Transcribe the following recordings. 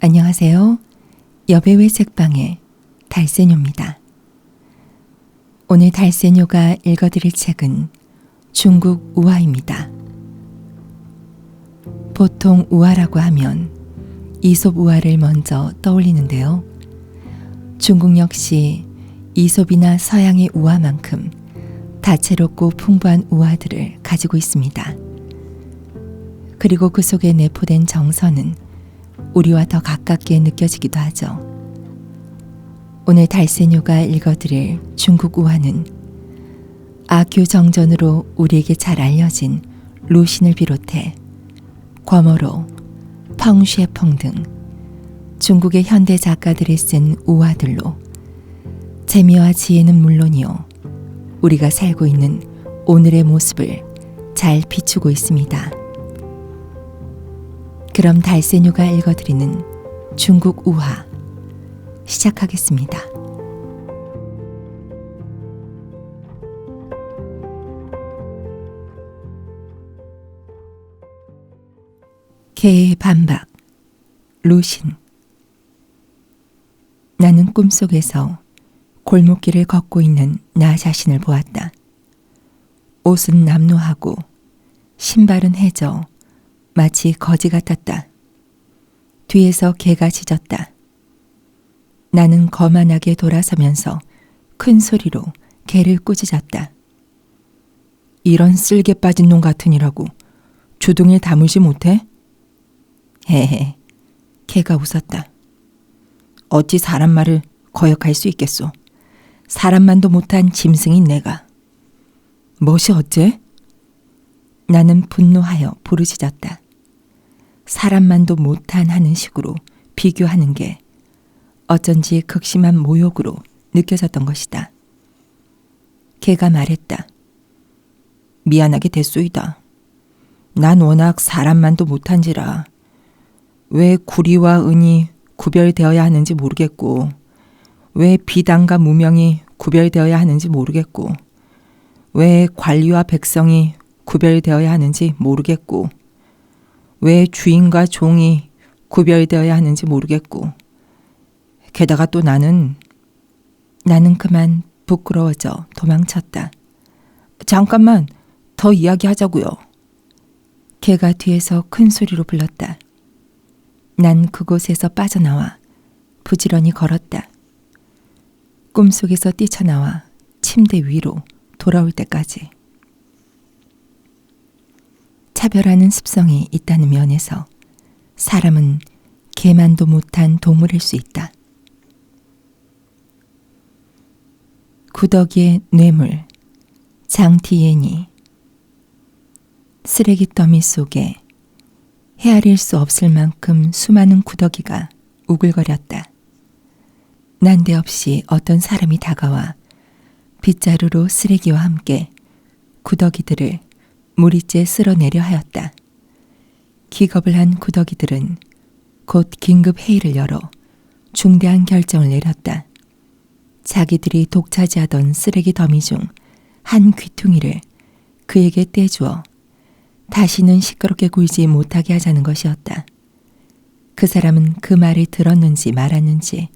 안녕하세요. 여배우의 책방의 달세뇨입니다. 오늘 달세뇨가 읽어드릴 책은 중국 우화입니다. 보통 우화라고 하면 이솝 우화를 먼저 떠올리는데요. 중국 역시 이솝이나 서양의 우화만큼 다채롭고 풍부한 우화들을 가지고 있습니다. 그리고 그 속에 내포된 정서는 우리와 더 가깝게 느껴지기도 하죠. 오늘 달세뇨가 읽어드릴 중국 우화는 아큐 정전으로 우리에게 잘 알려진 루신을 비롯해 궈머로, 펑쉐펑 등 중국의 현대 작가들이 쓴 우화들로 재미와 지혜는 물론이요, 우리가 살고 있는 오늘의 모습을 잘 비추고 있습니다. 그럼 달세뇨가 읽어드리는 중국 우화 시작하겠습니다. 개의 반박. 루신. 나는 꿈속에서 골목길을 걷고 있는 나 자신을 보았다. 옷은 남루하고 신발은 해져 마치 거지 같았다. 뒤에서 개가 짖었다. 나는 거만하게 돌아서면서 큰 소리로 개를 꾸짖었다. 이런 쓸개 빠진 놈 같으니라고 주둥이를 다물지 못해? 헤헤. 개가 웃었다. 어찌 사람 말을 거역할 수 있겠소. 사람만도 못한 짐승인 내가. 멋이 어째? 나는 분노하여 부르짖었다. 사람만도 못한 하는 식으로 비교하는 게 어쩐지 극심한 모욕으로 느껴졌던 것이다. 개가 말했다. 미안하게 됐소이다. 난 워낙 사람만도 못한지라 왜 구리와 은이 구별되어야 하는지 모르겠고, 왜 비단과 무명이 구별되어야 하는지 모르겠고, 왜 관리와 백성이 구별되어야 하는지 모르겠고, 왜 주인과 종이 구별되어야 하는지 모르겠고, 게다가 또 나는 그만 부끄러워져 도망쳤다. 잠깐만 더 이야기하자고요. 개가 뒤에서 큰 소리로 불렀다. 난 그곳에서 빠져나와 부지런히 걸었다. 꿈속에서 뛰쳐나와 침대 위로 돌아올 때까지. 차별하는 습성이 있다는 면에서 사람은 개만도 못한 동물일 수 있다. 구더기의 뇌물, 장티예니. 쓰레기 더미 속에 헤아릴 수 없을 만큼 수많은 구더기가 우글거렸다. 난데없이 어떤 사람이 다가와 빗자루로 쓰레기와 함께 구더기들을 무리째 쓸어내려 하였다. 기겁을 한 구더기들은 곧 긴급 회의를 열어 중대한 결정을 내렸다. 자기들이 독차지하던 쓰레기 더미 중 한 귀퉁이를 그에게 떼주어 다시는 시끄럽게 굴지 못하게 하자는 것이었다. 그 사람은 그 말을 들었는지 말았는지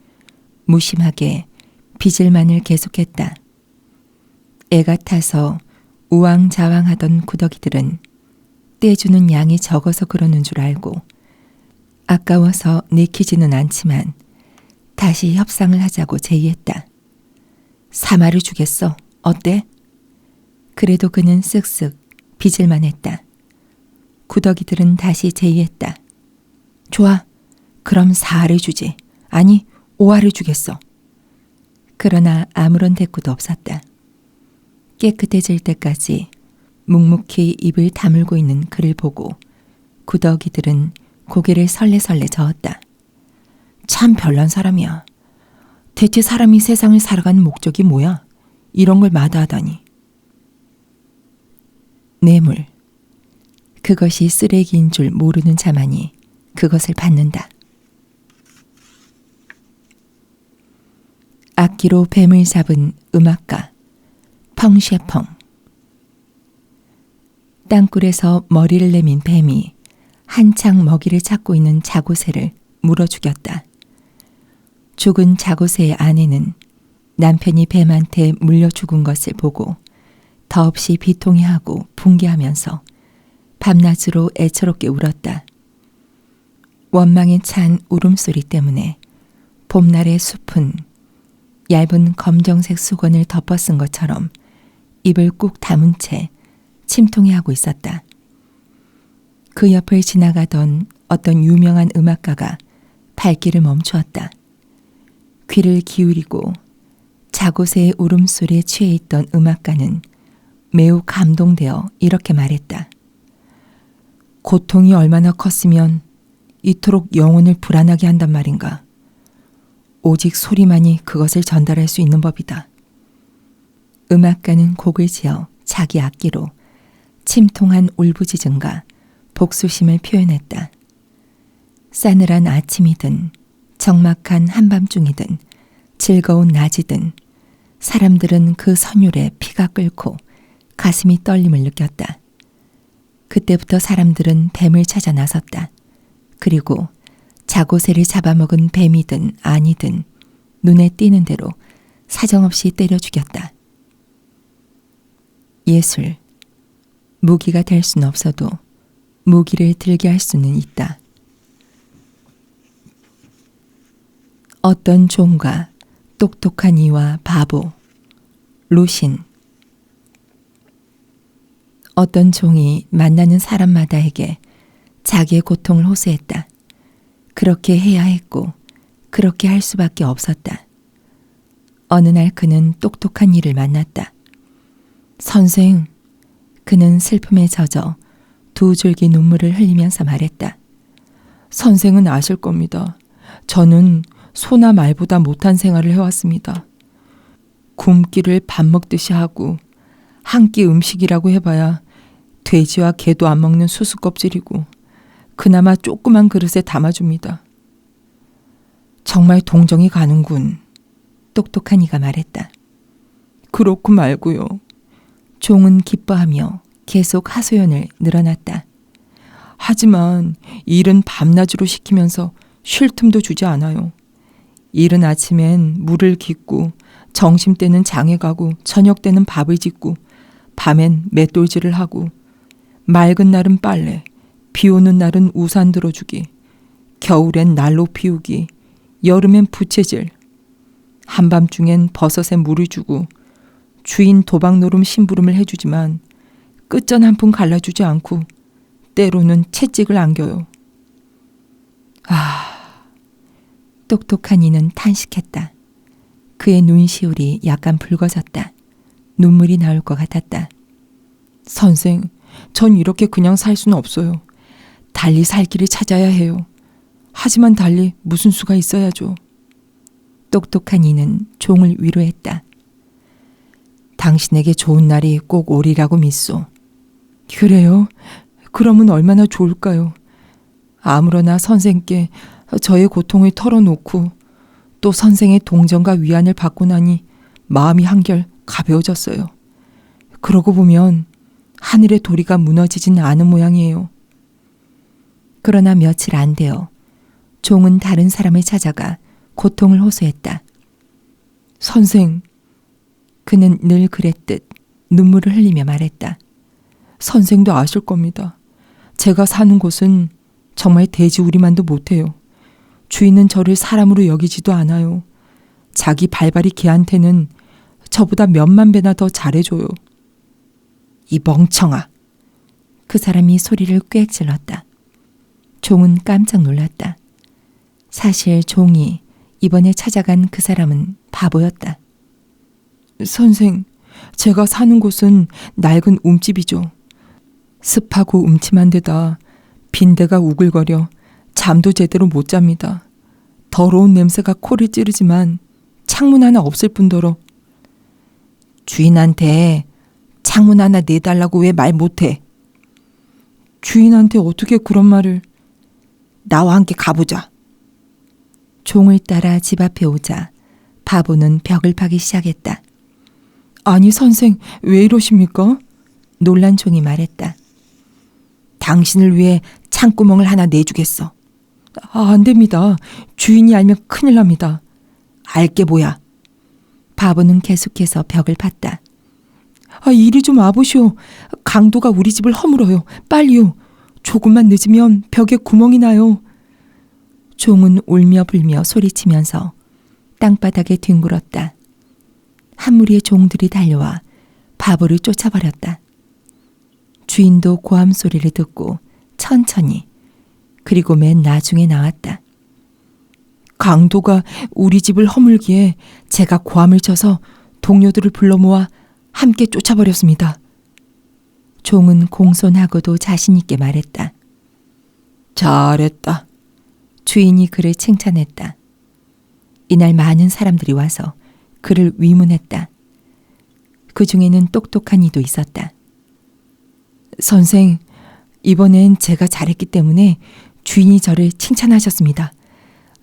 무심하게 빚을만을 계속했다. 애가 타서 우왕좌왕하던 구더기들은 떼주는 양이 적어서 그러는 줄 알고 아까워서 내키지는 않지만 다시 협상을 하자고 제의했다. 3알을 주겠어. 어때? 그래도 그는 쓱쓱 빚을만 했다. 구더기들은 다시 제의했다. 좋아. 그럼 4알을 주지. 아니 5알을 주겠어. 그러나 아무런 대꾸도 없었다. 깨끗해질 때까지 묵묵히 입을 다물고 있는 그를 보고 구더기들은 고개를 설레설레 저었다. 참 별난 사람이야. 대체 사람이 세상을 살아가는 목적이 뭐야? 이런 걸 마다하다니. 뇌물. 그것이 쓰레기인 줄 모르는 자만이 그것을 받는다. 악기로 뱀을 잡은 음악가 펑쉐펑. 땅굴에서 머리를 내민 뱀이 한창 먹이를 찾고 있는 자구새를 물어 죽였다. 죽은 자고새의 아내는 남편이 뱀한테 물려 죽은 것을 보고 더없이 비통해하고 분개하면서 밤낮으로 애처롭게 울었다. 원망에 찬 울음소리 때문에 봄날의 숲은 얇은 검정색 수건을 덮어 쓴 것처럼 입을 꾹 다문 채 침통해하고 있었다. 그 옆을 지나가던 어떤 유명한 음악가가 발길을 멈추었다. 귀를 기울이고 자고새의 울음소리에 취해 있던 음악가는 매우 감동되어 이렇게 말했다. 고통이 얼마나 컸으면 이토록 영혼을 불안하게 한단 말인가. 오직 소리만이 그것을 전달할 수 있는 법이다. 음악가는 곡을 지어 자기 악기로 침통한 울부짖음과 복수심을 표현했다. 싸늘한 아침이든 적막한 한밤중이든 즐거운 낮이든 사람들은 그 선율에 피가 끓고 가슴이 떨림을 느꼈다. 그때부터 사람들은 뱀을 찾아 나섰다. 그리고 자고새를 잡아먹은 뱀이든 아니든 눈에 띄는 대로 사정없이 때려 죽였다. 예술, 무기가 될 수는 없어도 무기를 들게 할 수는 있다. 어떤 종과 똑똑한 이와 바보, 루신. 어떤 종이 만나는 사람마다에게 자기의 고통을 호소했다. 그렇게 해야 했고 그렇게 할 수밖에 없었다. 어느 날 그는 똑똑한 이를 만났다. 선생, 그는 슬픔에 젖어 두 줄기 눈물을 흘리면서 말했다. 선생은 아실 겁니다. 저는 소나 말보다 못한 생활을 해왔습니다. 굶기를 밥 먹듯이 하고 한 끼 음식이라고 해봐야 돼지와 개도 안 먹는 수수 껍질이고 그나마 조그만 그릇에 담아줍니다. 정말 동정이 가는군. 똑똑한 이가 말했다. 그렇고 말고요. 종은 기뻐하며 계속 하소연을 늘어놨다. 하지만 일은 밤낮으로 시키면서 쉴 틈도 주지 않아요. 이른 아침엔 물을 깃고 점심때는 장에 가고 저녁 때는 밥을 짓고 밤엔 맷돌질을 하고 맑은 날은 빨래, 비 오는 날은 우산 들어주기, 겨울엔 난로 피우기, 여름엔 부채질, 한밤중엔 버섯에 물을 주고 주인 도박노름 심부름을 해주지만 끝전 한 푼 갈라주지 않고 때로는 채찍을 안겨요. 똑똑한 이는 탄식했다. 그의 눈시울이 약간 붉어졌다. 눈물이 나올 것 같았다. 선생, 전 이렇게 그냥 살 수는 없어요. 달리 살 길을 찾아야 해요. 하지만 달리 무슨 수가 있어야죠. 똑똑한 이는 종을 위로했다. 당신에게 좋은 날이 꼭 오리라고 믿소. 그래요? 그러면 얼마나 좋을까요? 아무러나 선생께 저의 고통을 털어놓고 또 선생의 동정과 위안을 받고 나니 마음이 한결 가벼워졌어요. 그러고 보면 하늘의 도리가 무너지진 않은 모양이에요. 그러나 며칠 안 되어 종은 다른 사람을 찾아가 고통을 호소했다. 선생, 그는 늘 그랬듯 눈물을 흘리며 말했다. 선생도 아실 겁니다. 제가 사는 곳은 정말 돼지우리만도 못해요. 주인은 저를 사람으로 여기지도 않아요. 자기 발발이 개한테는 저보다 몇만 배나 더 잘해줘요. 이 멍청아. 그 사람이 소리를 꽥 질렀다. 종은 깜짝 놀랐다. 사실 종이 이번에 찾아간 그 사람은 바보였다. 선생, 제가 사는 곳은 낡은 움집이죠. 습하고 음침한 데다 빈대가 우글거려 잠도 제대로 못 잡니다. 더러운 냄새가 코를 찌르지만 창문 하나 없을 뿐더러. 주인한테 창문 하나 내달라고 왜 말 못해? 주인한테 어떻게 그런 말을. 나와 함께 가보자. 종을 따라 집 앞에 오자 바보는 벽을 파기 시작했다. 아니 선생, 왜 이러십니까? 놀란 종이 말했다. 당신을 위해 창구멍을 하나 내주겠어. 안 됩니다. 주인이 알면 큰일 납니다. 알게 뭐야. 바보는 계속해서 벽을 팠다. 이리 좀 와보시오. 강도가 우리 집을 허물어요. 빨리요. 조금만 늦으면 벽에 구멍이 나요. 종은 울며 불며 소리치면서 땅바닥에 뒹굴었다. 한 무리의 종들이 달려와 바보를 쫓아버렸다. 주인도 고함 소리를 듣고 천천히 그리고 맨 나중에 나왔다. 강도가 우리 집을 허물기에 제가 고함을 쳐서 동료들을 불러 모아 함께 쫓아버렸습니다. 종은 공손하고도 자신 있게 말했다. 잘했다. 주인이 그를 칭찬했다. 이날 많은 사람들이 와서 그를 위문했다. 그 중에는 똑똑한 이도 있었다. 선생, 이번엔 제가 잘했기 때문에 주인이 저를 칭찬하셨습니다.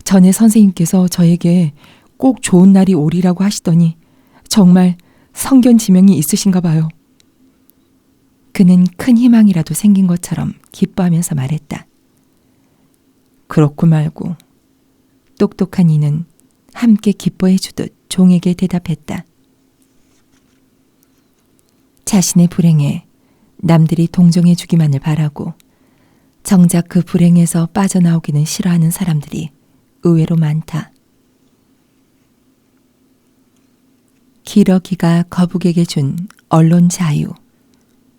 전에 선생님께서 저에게 꼭 좋은 날이 오리라고 하시더니 정말 성견지명이 있으신가 봐요. 그는 큰 희망이라도 생긴 것처럼 기뻐하면서 말했다. 그렇고 말고. 똑똑한 이는 함께 기뻐해 주듯 종에게 대답했다. 자신의 불행에 남들이 동정해 주기만을 바라고 정작 그 불행에서 빠져나오기는 싫어하는 사람들이 의외로 많다. 기러기가 거북에게 준 언론 자유.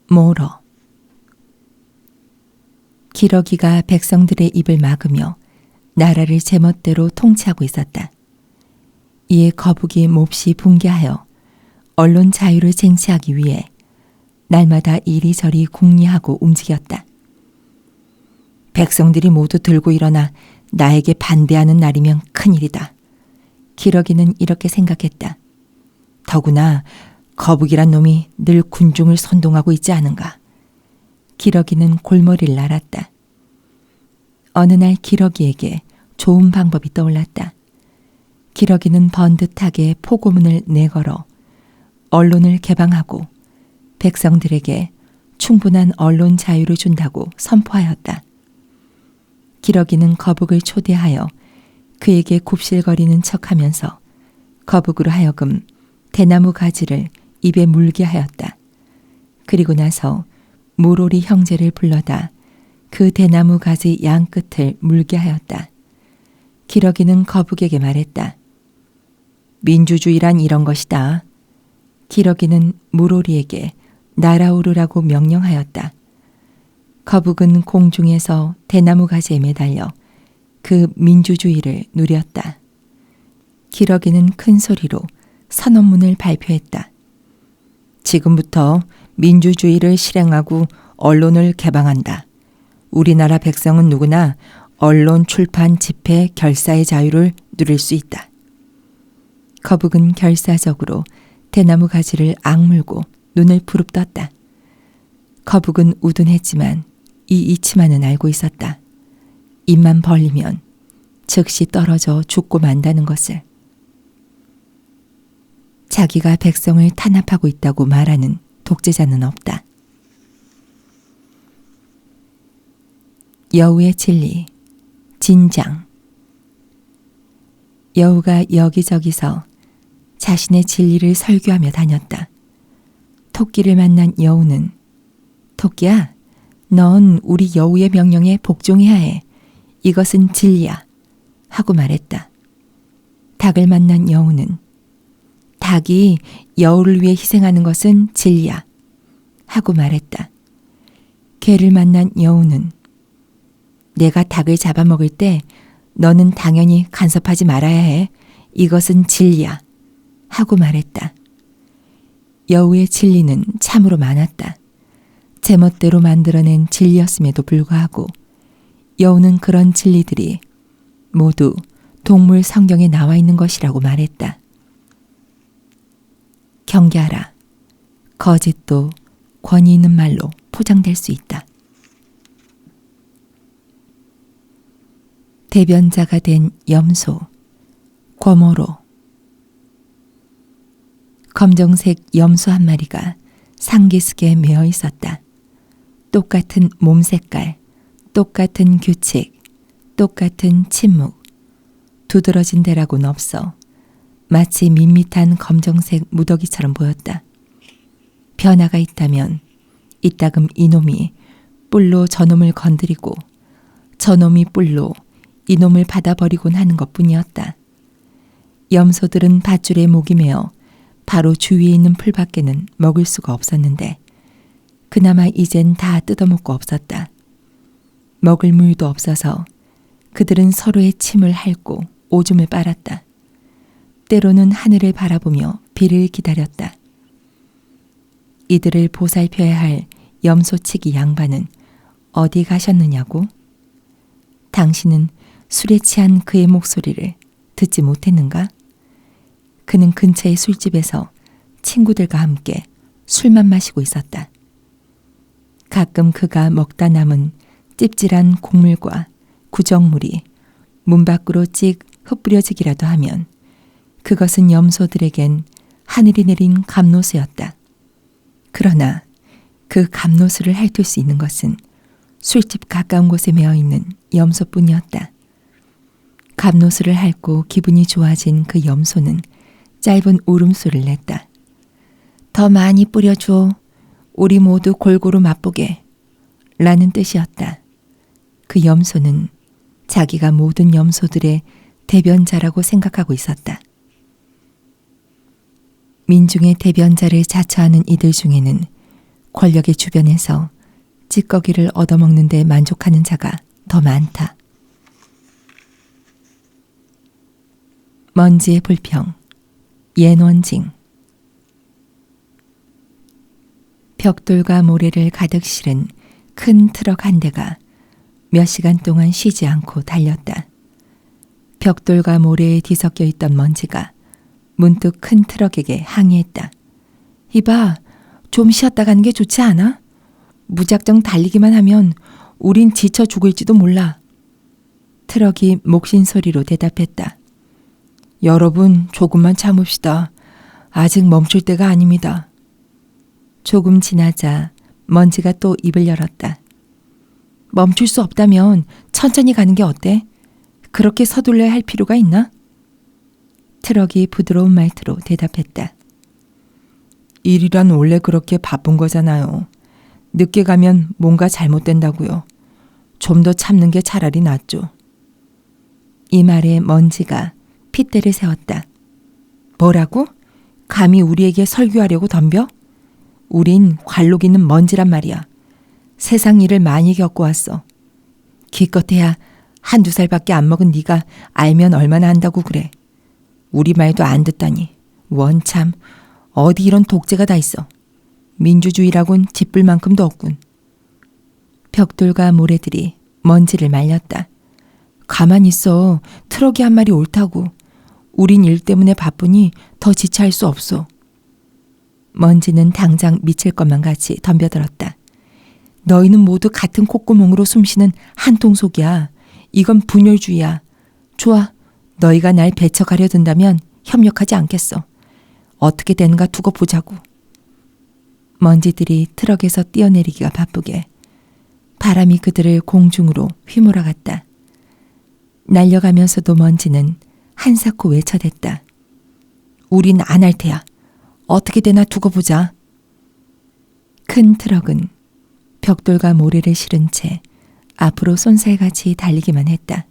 모러. 기러기가 백성들의 입을 막으며 나라를 제멋대로 통치하고 있었다. 이에 거북이 몹시 분개하여 언론 자유를 쟁취하기 위해 날마다 이리저리 궁리하고 움직였다. 백성들이 모두 들고 일어나 나에게 반대하는 날이면 큰일이다. 기러기는 이렇게 생각했다. 더구나 거북이란 놈이 늘 군중을 선동하고 있지 않은가. 기러기는 골머리를 앓았다. 어느 날 기러기에게 좋은 방법이 떠올랐다. 기러기는 번듯하게 포고문을 내걸어 언론을 개방하고 백성들에게 충분한 언론 자유를 준다고 선포하였다. 기러기는 거북을 초대하여 그에게 굽실거리는 척하면서 거북으로 하여금 대나무 가지를 입에 물게 하였다. 그리고 나서 무로리 형제를 불러다 그 대나무 가지 양 끝을 물게 하였다. 기러기는 거북에게 말했다. 민주주의란 이런 것이다. 기러기는 무로리에게 날아오르라고 명령하였다. 거북은 공중에서 대나무 가지에 매달려 그 민주주의를 누렸다. 기러기는 큰 소리로 선언문을 발표했다. 지금부터 민주주의를 실행하고 언론을 개방한다. 우리나라 백성은 누구나 언론, 출판, 집회, 결사의 자유를 누릴 수 있다. 거북은 결사적으로 대나무 가지를 악물고 눈을 부릅떴다. 거북은 우둔했지만 이 이치만은 알고 있었다. 입만 벌리면 즉시 떨어져 죽고 만다는 것을. 자기가 백성을 탄압하고 있다고 말하는 독재자는 없다. 여우의 진리, 진장. 여우가 여기저기서 자신의 진리를 설교하며 다녔다. 토끼를 만난 여우는 토끼야, 넌 우리 여우의 명령에 복종해야 해. 이것은 진리야. 하고 말했다. 닭을 만난 여우는 닭이 여우를 위해 희생하는 것은 진리야. 하고 말했다. 개를 만난 여우는 내가 닭을 잡아먹을 때 너는 당연히 간섭하지 말아야 해. 이것은 진리야. 하고 말했다. 여우의 진리는 참으로 많았다. 제멋대로 만들어낸 진리였음에도 불구하고 여우는 그런 진리들이 모두 동물 성경에 나와 있는 것이라고 말했다. 경계하라. 거짓도 권위 있는 말로 포장될 수 있다. 대변자가 된 염소, 거모로. 검정색 염소 한 마리가 상기슭에 매어 있었다. 똑같은 몸 색깔, 똑같은 규칙, 똑같은 침묵. 두드러진 데라고는 없어. 마치 밋밋한 검정색 무더기처럼 보였다. 변화가 있다면 이따금 이놈이 뿔로 저놈을 건드리고 저놈이 뿔로 이놈을 받아버리곤 하는 것뿐이었다. 염소들은 밧줄에 목이 메어 바로 주위에 있는 풀밖에는 먹을 수가 없었는데 그나마 이젠 다 뜯어먹고 없었다. 먹을 물도 없어서 그들은 서로의 침을 핥고 오줌을 빨았다. 때로는 하늘을 바라보며 비를 기다렸다. 이들을 보살펴야 할 염소치기 양반은 어디 가셨느냐고? 당신은 술에 취한 그의 목소리를 듣지 못했는가? 그는 근처의 술집에서 친구들과 함께 술만 마시고 있었다. 가끔 그가 먹다 남은 찝찝한 곡물과 구정물이 문 밖으로 찍 흩뿌려지기라도 하면 그것은 염소들에겐 하늘이 내린 감노수였다. 그러나 그 감노수를 핥을 수 있는 것은 술집 가까운 곳에 메어있는 염소뿐이었다. 감노수를 핥고 기분이 좋아진 그 염소는 짧은 울음소리를 냈다. 더 많이 뿌려줘. 우리 모두 골고루 맛보게. 라는 뜻이었다. 그 염소는 자기가 모든 염소들의 대변자라고 생각하고 있었다. 민중의 대변자를 자처하는 이들 중에는 권력의 주변에서 찌꺼기를 얻어먹는 데 만족하는 자가 더 많다. 먼지의 불평, 옌원징. 벽돌과 모래를 가득 실은 큰 트럭 한 대가 몇 시간 동안 쉬지 않고 달렸다. 벽돌과 모래에 뒤섞여 있던 먼지가 문득 큰 트럭에게 항의했다. 이봐, 좀 쉬었다 가는 게 좋지 않아? 무작정 달리기만 하면 우린 지쳐 죽을지도 몰라. 트럭이 목신 소리로 대답했다. 여러분, 조금만 참읍시다. 아직 멈출 때가 아닙니다. 조금 지나자 먼지가 또 입을 열었다. 멈출 수 없다면 천천히 가는 게 어때? 그렇게 서둘러야 할 필요가 있나? 트럭이 부드러운 말투로 대답했다. 일이란 원래 그렇게 바쁜 거잖아요. 늦게 가면 뭔가 잘못된다고요. 좀 더 참는 게 차라리 낫죠. 이 말에 먼지가 핏대를 세웠다. 뭐라고? 감히 우리에게 설교하려고 덤벼? 우린 관록 있는 먼지란 말이야. 세상 일을 많이 겪고 왔어. 기껏해야 한두 살밖에 안 먹은 네가 알면 얼마나 한다고 그래. 우리 말도 안 듣다니. 원참 어디 이런 독재가 다 있어. 민주주의라곤 짚을 만큼도 없군. 벽돌과 모래들이 먼지를 말렸다. 가만히 있어. 트럭이 한 마리 옳다고. 우린 일 때문에 바쁘니 더 지체할 수 없어. 먼지는 당장 미칠 것만 같이 덤벼들었다. 너희는 모두 같은 콧구멍으로 숨쉬는 한 통속이야. 이건 분열주의야. 좋아. 너희가 날 배척하려 든다면 협력하지 않겠어. 어떻게 되는가 두고 보자고. 먼지들이 트럭에서 뛰어내리기가 바쁘게 바람이 그들을 공중으로 휘몰아갔다. 날려가면서도 먼지는 한사코 외쳐댔다. 우린 안 할 테야. 어떻게 되나 두고 보자. 큰 트럭은 벽돌과 모래를 실은 채 앞으로 쏜살같이 달리기만 했다.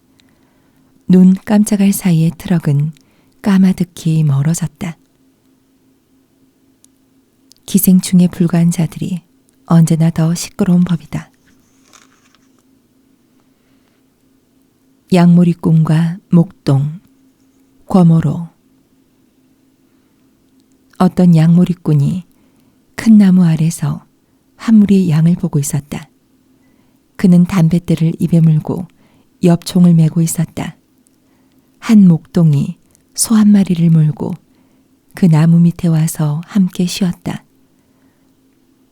눈 깜짝할 사이에 트럭은 까마득히 멀어졌다. 기생충에 불과한 자들이 언제나 더 시끄러운 법이다. 양모리꾼과 목동, 과모로. 어떤 양모리꾼이 큰 나무 아래서 한 무리 양을 보고 있었다. 그는 담뱃대를 입에 물고 엽총을 메고 있었다. 한 목동이 소 한 마리를 몰고 그 나무 밑에 와서 함께 쉬었다.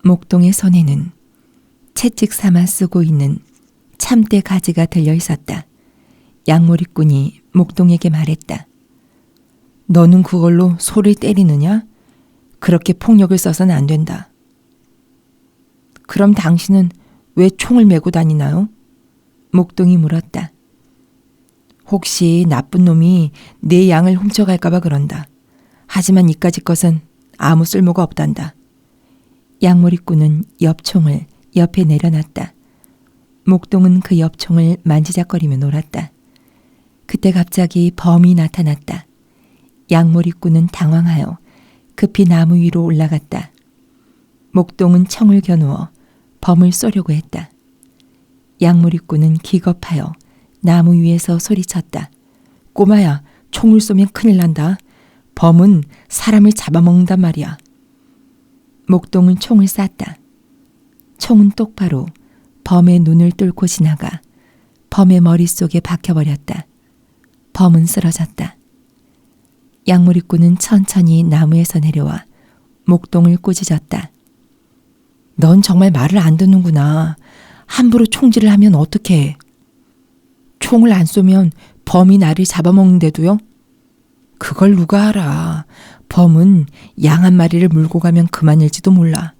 목동의 손에는 채찍 삼아 쓰고 있는 참대 가지가 들려 있었다. 양모리꾼이 목동에게 말했다. 너는 그걸로 소를 때리느냐? 그렇게 폭력을 써서는 안 된다. 그럼 당신은 왜 총을 메고 다니나요? 목동이 물었다. 혹시 나쁜 놈이 내 양을 훔쳐갈까봐 그런다. 하지만 이까짓 것은 아무 쓸모가 없단다. 양머리꾼은 엽총을 옆에 내려놨다. 목동은 그 엽총을 만지작거리며 놀았다. 그때 갑자기 범이 나타났다. 양머리꾼은 당황하여 급히 나무 위로 올라갔다. 목동은 청을 겨누어 범을 쏘려고 했다. 양머리꾼은 기겁하여 나무 위에서 소리쳤다. 꼬마야, 총을 쏘면 큰일 난다. 범은 사람을 잡아먹는단 말이야. 목동은 총을 쐈다. 총은 똑바로 범의 눈을 뚫고 지나가 범의 머릿속에 박혀버렸다. 범은 쓰러졌다. 양머리꾼은 천천히 나무에서 내려와 목동을 꾸짖었다. 넌 정말 말을 안 듣는구나. 함부로 총질을 하면 어떡해. 총을 안 쏘면 범이 나를 잡아먹는데도요? 그걸 누가 알아. 범은 양 한 마리를 물고 가면 그만일지도 몰라.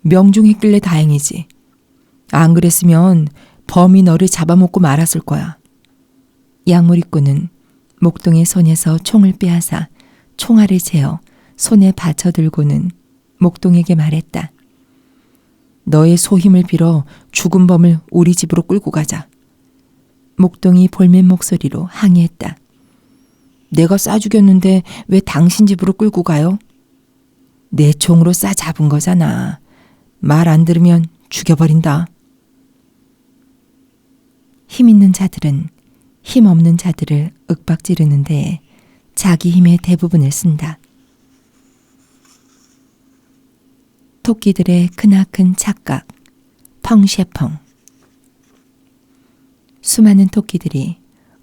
명중했길래 다행이지. 안 그랬으면 범이 너를 잡아먹고 말았을 거야. 양머리꾼은 목동의 손에서 총을 빼앗아 총알을 재어 손에 받쳐들고는 목동에게 말했다. 너의 소힘을 빌어 죽은 범을 우리 집으로 끌고 가자. 목동이 볼멘 목소리로 항의했다. 내가 쏴 죽였는데 왜 당신 집으로 끌고 가요? 내 총으로 쏴 잡은 거잖아. 말 안 들으면 죽여버린다. 힘 있는 자들은 힘 없는 자들을 윽박지르는 데에 자기 힘의 대부분을 쓴다. 토끼들의 크나큰 착각, 펑셰펑. 수많은 토끼들이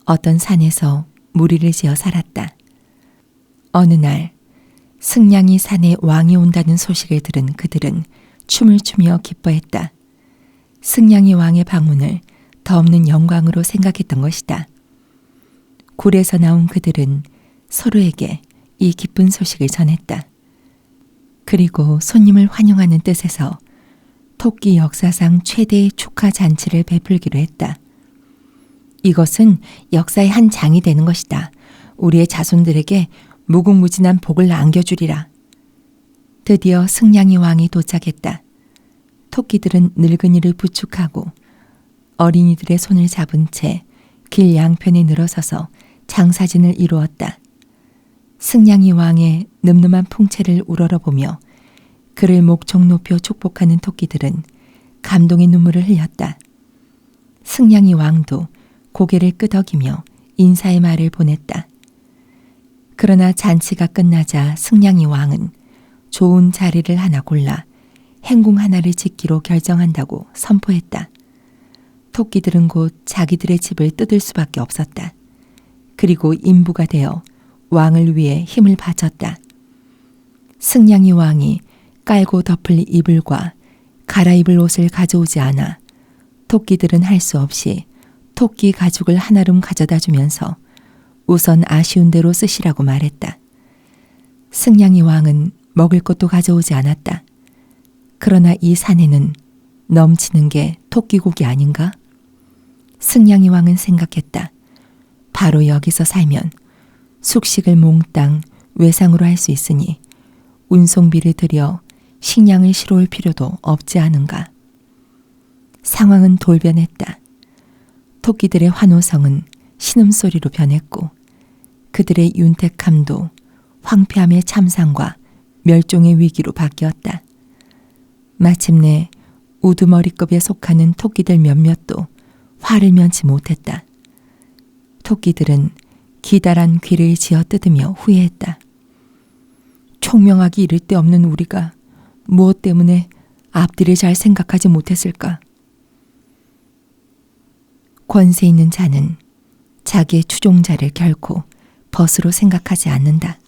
어떤 산에서 무리를 지어 살았다. 어느 날 승냥이 산에 왕이 온다는 소식을 들은 그들은 춤을 추며 기뻐했다. 승냥이 왕의 방문을 더없는 영광으로 생각했던 것이다. 굴에서 나온 그들은 서로에게 이 기쁜 소식을 전했다. 그리고 손님을 환영하는 뜻에서 토끼 역사상 최대의 축하 잔치를 베풀기로 했다. 이것은 역사의 한 장이 되는 것이다. 우리의 자손들에게 무궁무진한 복을 안겨주리라. 드디어 승냥이 왕이 도착했다. 토끼들은 늙은이를 부축하고 어린이들의 손을 잡은 채 길 양편에 늘어서서 장사진을 이루었다. 승냥이 왕의 늠름한 풍채를 우러러보며 그를 목청 높여 축복하는 토끼들은 감동의 눈물을 흘렸다. 승냥이 왕도 고개를 끄덕이며 인사의 말을 보냈다. 그러나 잔치가 끝나자 승냥이 왕은 좋은 자리를 하나 골라 행궁 하나를 짓기로 결정한다고 선포했다. 토끼들은 곧 자기들의 집을 뜯을 수밖에 없었다. 그리고 인부가 되어 왕을 위해 힘을 바쳤다. 승냥이 왕이 깔고 덮을 이불과 갈아입을 옷을 가져오지 않아 토끼들은 할 수 없이 토끼 가죽을 한아름 가져다 주면서 우선 아쉬운 대로 쓰시라고 말했다. 승냥이 왕은 먹을 것도 가져오지 않았다. 그러나 이 산에는 넘치는 게 토끼고기 아닌가? 승냥이 왕은 생각했다. 바로 여기서 살면 숙식을 몽땅 외상으로 할 수 있으니 운송비를 들여 식량을 실어올 필요도 없지 않은가. 상황은 돌변했다. 토끼들의 환호성은 신음소리로 변했고 그들의 윤택함도 황폐함의 참상과 멸종의 위기로 바뀌었다. 마침내 우두머리급에 속하는 토끼들 몇몇도 화를 면치 못했다. 토끼들은 기다란 귀를 지어 뜯으며 후회했다. 총명하기 이를 데 없는 우리가 무엇 때문에 앞뒤를 잘 생각하지 못했을까? 권세 있는 자는 자기의 추종자를 결코 벗으로 생각하지 않는다.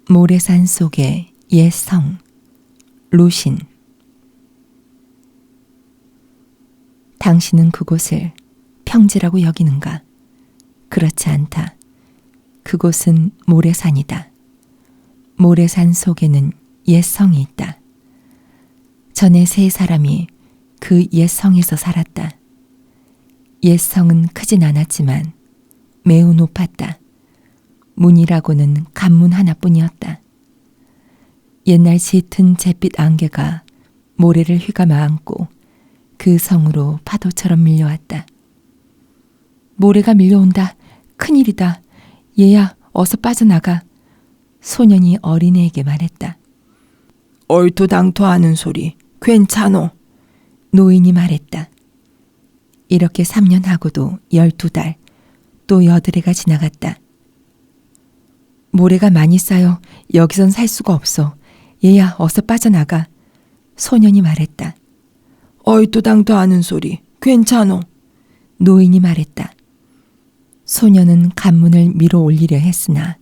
모래산 속의 옛 성, 루신. 당신은 그곳을 평지라고 여기는가? 그렇지 않다. 그곳은 모래산이다. 모래산 속에는 옛 성이 있다. 전에 세 사람이 그 옛 성에서 살았다. 옛 성은 크진 않았지만 매우 높았다. 문이라고는 간문 하나뿐이었다. 옛날 짙은 잿빛 안개가 모래를 휘감아 안고 그 성으로 파도처럼 밀려왔다. 모래가 밀려온다. 큰일이다. 얘야, 어서 빠져나가. 소년이 어린애에게 말했다. 얼토당토하는 소리 괜찮어. 노인이 말했다. 이렇게 3년 하고도 12달, 또 8해가 지나갔다. 모래가 많이 쌓여 여기선 살 수가 없어. 얘야, 어서 빠져나가. 소년이 말했다. 얼토당토하는 소리 괜찮어. 노인이 말했다. 소년은 간문을 밀어 올리려 했으나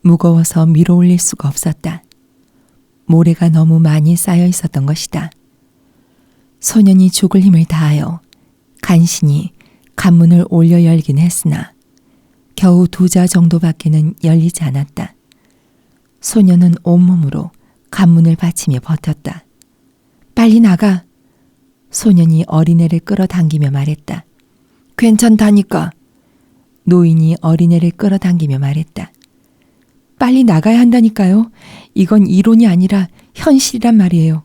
무거워서 밀어 올릴 수가 없었다. 모래가 너무 많이 쌓여 있었던 것이다. 소년이 죽을 힘을 다하여 간신히 간문을 올려 열긴 했으나 겨우 2자 정도밖에는 열리지 않았다. 소년은 온몸으로 간문을 받치며 버텼다. 빨리 나가. 소년이 어린애를 끌어당기며 말했다. 괜찮다니까. 노인이 어린애를 끌어당기며 말했다. 빨리 나가야 한다니까요. 이건 이론이 아니라 현실이란 말이에요.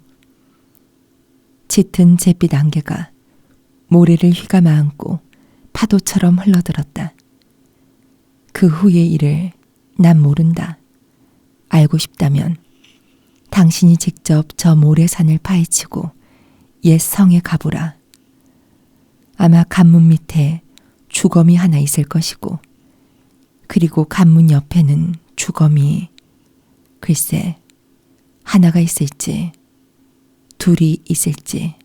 짙은 잿빛 안개가 모래를 휘감아 안고 파도처럼 흘러들었다. 그 후의 일을 난 모른다. 알고 싶다면 당신이 직접 저 모래산을 파헤치고 옛 성에 가보라. 아마 간문 밑에 주검이 하나 있을 것이고 그리고 간문 옆에는 주검이 글쎄 하나가 있을지 둘이 있을지.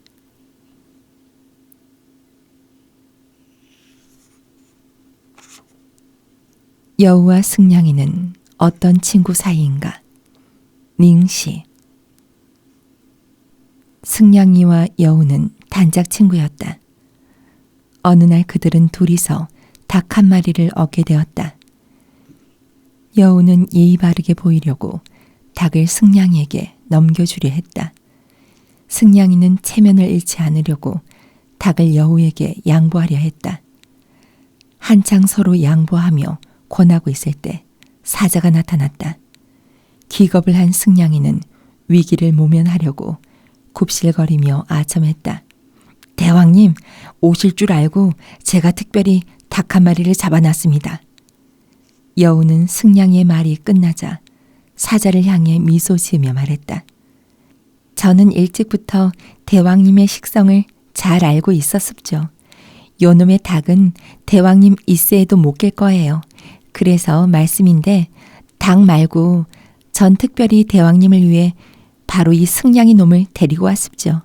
여우와 승냥이는 어떤 친구 사이인가? 닝시. 승냥이와 여우는 단짝 친구였다. 어느 날 그들은 둘이서 닭 한 마리를 얻게 되었다. 여우는 예의 바르게 보이려고 닭을 승냥이에게 넘겨주려 했다. 승냥이는 체면을 잃지 않으려고 닭을 여우에게 양보하려 했다. 한창 서로 양보하며 권하고 있을 때 사자가 나타났다. 기겁을 한 승냥이는 위기를 모면하려고 굽실거리며 아첨했다. 대왕님, 오실 줄 알고 제가 특별히 닭 한 마리를 잡아놨습니다. 여우는 승냥이의 말이 끝나자 사자를 향해 미소 지으며 말했다. 저는 일찍부터 대왕님의 식성을 잘 알고 있었습죠. 요놈의 닭은 대왕님 이세에도 못 깰 거예요. 그래서 말씀인데 닭 말고 전 특별히 대왕님을 위해 바로 이 승냥이 놈을 데리고 왔습죠.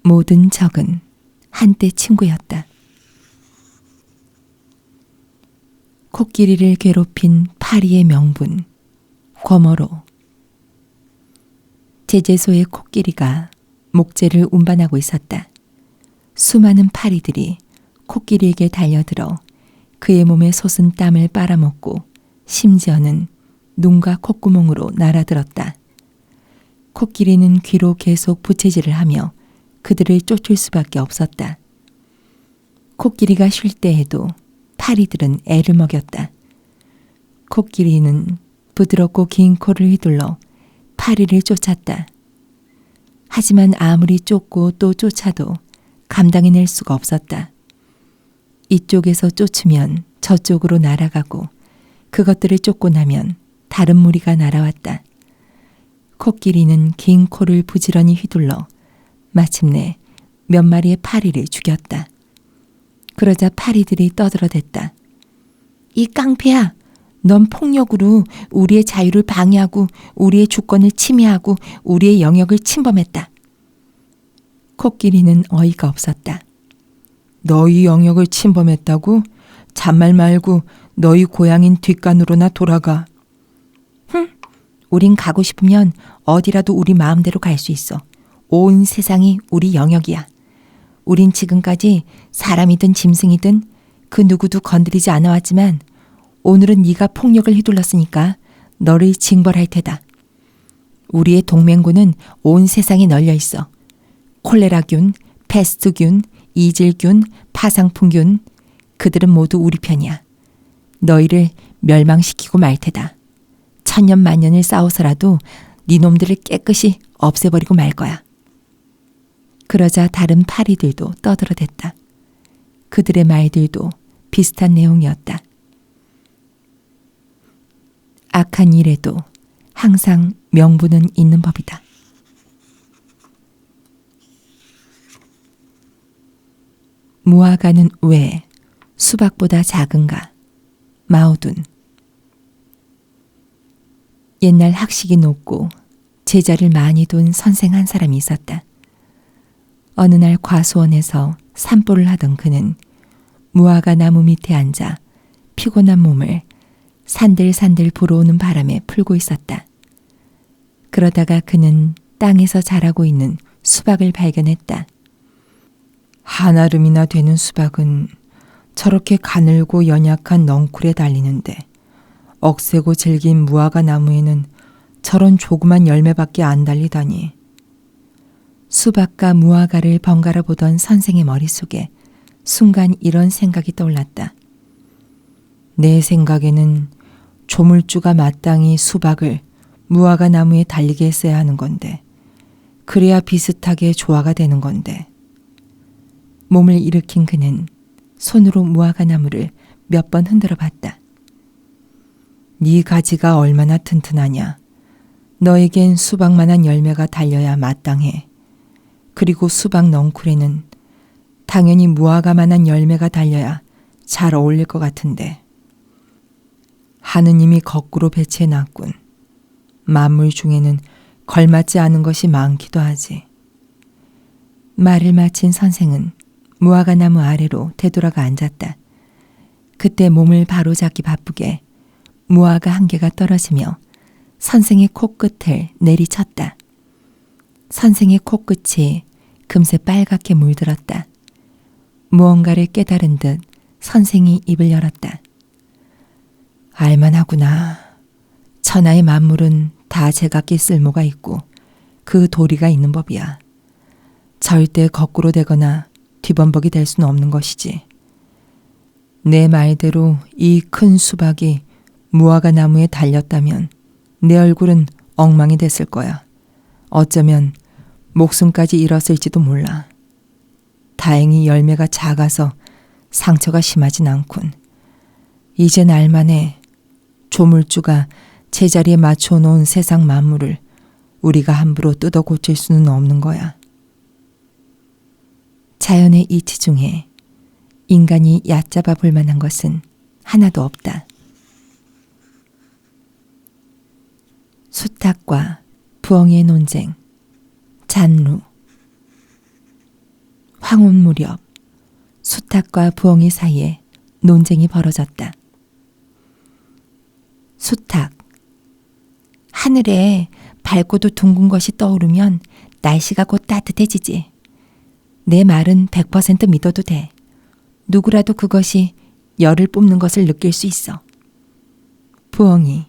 모든 적은 한때 친구였다. 코끼리를 괴롭힌 파리의 명분, 거머로. 제재소의 코끼리가 목재를 운반하고 있었다. 수많은 파리들이 코끼리에게 달려들어 그의 몸에 솟은 땀을 빨아먹고 심지어는 눈과 콧구멍으로 날아들었다. 코끼리는 귀로 계속 부채질을 하며 그들을 쫓을 수밖에 없었다. 코끼리가 쉴 때에도 파리들은 애를 먹였다. 코끼리는 부드럽고 긴 코를 휘둘러 파리를 쫓았다. 하지만 아무리 쫓고 또 쫓아도 감당해낼 수가 없었다. 이쪽에서 쫓으면 저쪽으로 날아가고 그것들을 쫓고 나면 다른 무리가 날아왔다. 코끼리는 긴 코를 부지런히 휘둘러 마침내 몇 마리의 파리를 죽였다. 그러자 파리들이 떠들어댔다. 이 깡패야! 넌 폭력으로 우리의 자유를 방해하고 우리의 주권을 침해하고 우리의 영역을 침범했다. 코끼리는 어이가 없었다. 너희 영역을 침범했다고? 잔말 말고 너희 고향인 뒷간으로나 돌아가. 우린 가고 싶으면 어디라도 우리 마음대로 갈 수 있어. 온 세상이 우리 영역이야. 우린 지금까지 사람이든 짐승이든 그 누구도 건드리지 않아왔지만 오늘은 네가 폭력을 휘둘렀으니까 너를 징벌할 테다. 우리의 동맹군은 온 세상에 널려 있어. 콜레라균, 패스트균, 이질균, 파상풍균, 그들은 모두 우리 편이야. 너희를 멸망시키고 말 테다. 천년만년을 싸워서라도 네 놈들을 깨끗이 없애버리고 말 거야. 그러자 다른 파리들도 떠들어댔다. 그들의 말들도 비슷한 내용이었다. 악한 일에도 항상 명분은 있는 법이다. 무화과는 왜 수박보다 작은가? 마오둔. 옛날 학식이 높고 제자를 많이 둔 선생 한 사람이 있었다. 어느 날 과수원에서 산보를 하던 그는 무화과 나무 밑에 앉아 피곤한 몸을 산들산들 불어오는 바람에 풀고 있었다. 그러다가 그는 땅에서 자라고 있는 수박을 발견했다. 한아름이나 되는 수박은 저렇게 가늘고 연약한 넝쿨에 달리는데 억세고 질긴 무화과 나무에는 저런 조그만 열매밖에 안 달리다니. 수박과 무화과를 번갈아 보던 선생의 머릿속에 순간 이런 생각이 떠올랐다. 내 생각에는 조물주가 마땅히 수박을 무화과 나무에 달리게 했어야 하는 건데, 그래야 비슷하게 조화가 되는 건데. 몸을 일으킨 그는 손으로 무화과 나무를 몇 번 흔들어 봤다. 네 가지가 얼마나 튼튼하냐. 너에겐 수박만한 열매가 달려야 마땅해. 그리고 수박 넝쿨에는 당연히 무화과만한 열매가 달려야 잘 어울릴 것 같은데. 하느님이 거꾸로 배치해놨군. 만물 중에는 걸맞지 않은 것이 많기도 하지. 말을 마친 선생은 무화과 나무 아래로 되돌아가 앉았다. 그때 몸을 바로잡기 바쁘게 무화과 한 개가 떨어지며 선생의 코끝을 내리쳤다. 선생의 코끝이 금세 빨갛게 물들었다. 무언가를 깨달은 듯 선생이 입을 열었다. 알만하구나. 천하의 만물은 다 제각기 쓸모가 있고 그 도리가 있는 법이야. 절대 거꾸로 되거나 뒤범벅이 될 수는 없는 것이지. 내 말대로 이 큰 수박이 무화과 나무에 달렸다면 내 얼굴은 엉망이 됐을 거야. 어쩌면 목숨까지 잃었을지도 몰라. 다행히 열매가 작아서 상처가 심하진 않군. 이젠 알만해. 조물주가 제자리에 맞춰 놓은 세상 만물을 우리가 함부로 뜯어 고칠 수는 없는 거야. 자연의 이치 중에 인간이 얕잡아 볼 만한 것은 하나도 없다. 수탉과 부엉이의 논쟁. 잔루. 황혼 무렵 수탉과 부엉이 사이에 논쟁이 벌어졌다. 수탉. 하늘에 밝고도 둥근 것이 떠오르면 날씨가 곧 따뜻해지지. 내 말은 100% 믿어도 돼. 누구라도 그것이 열을 뿜는 것을 느낄 수 있어. 부엉이.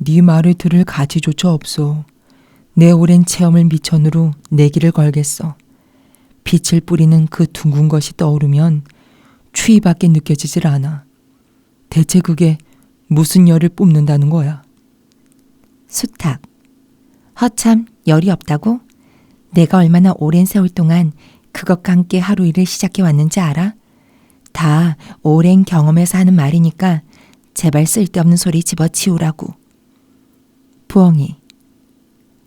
네 말을 들을 가치조차 없어. 내 오랜 체험을 미천으로 내기를 걸겠어. 빛을 뿌리는 그 둥근 것이 떠오르면 추위밖에 느껴지질 않아. 대체 그게 무슨 열을 뿜는다는 거야? 수탉. 허참, 열이 없다고? 내가 얼마나 오랜 세월 동안 그것과 함께 하루 일을 시작해 왔는지 알아? 다 오랜 경험에서 하는 말이니까 제발 쓸데없는 소리 집어치우라고. 부엉이.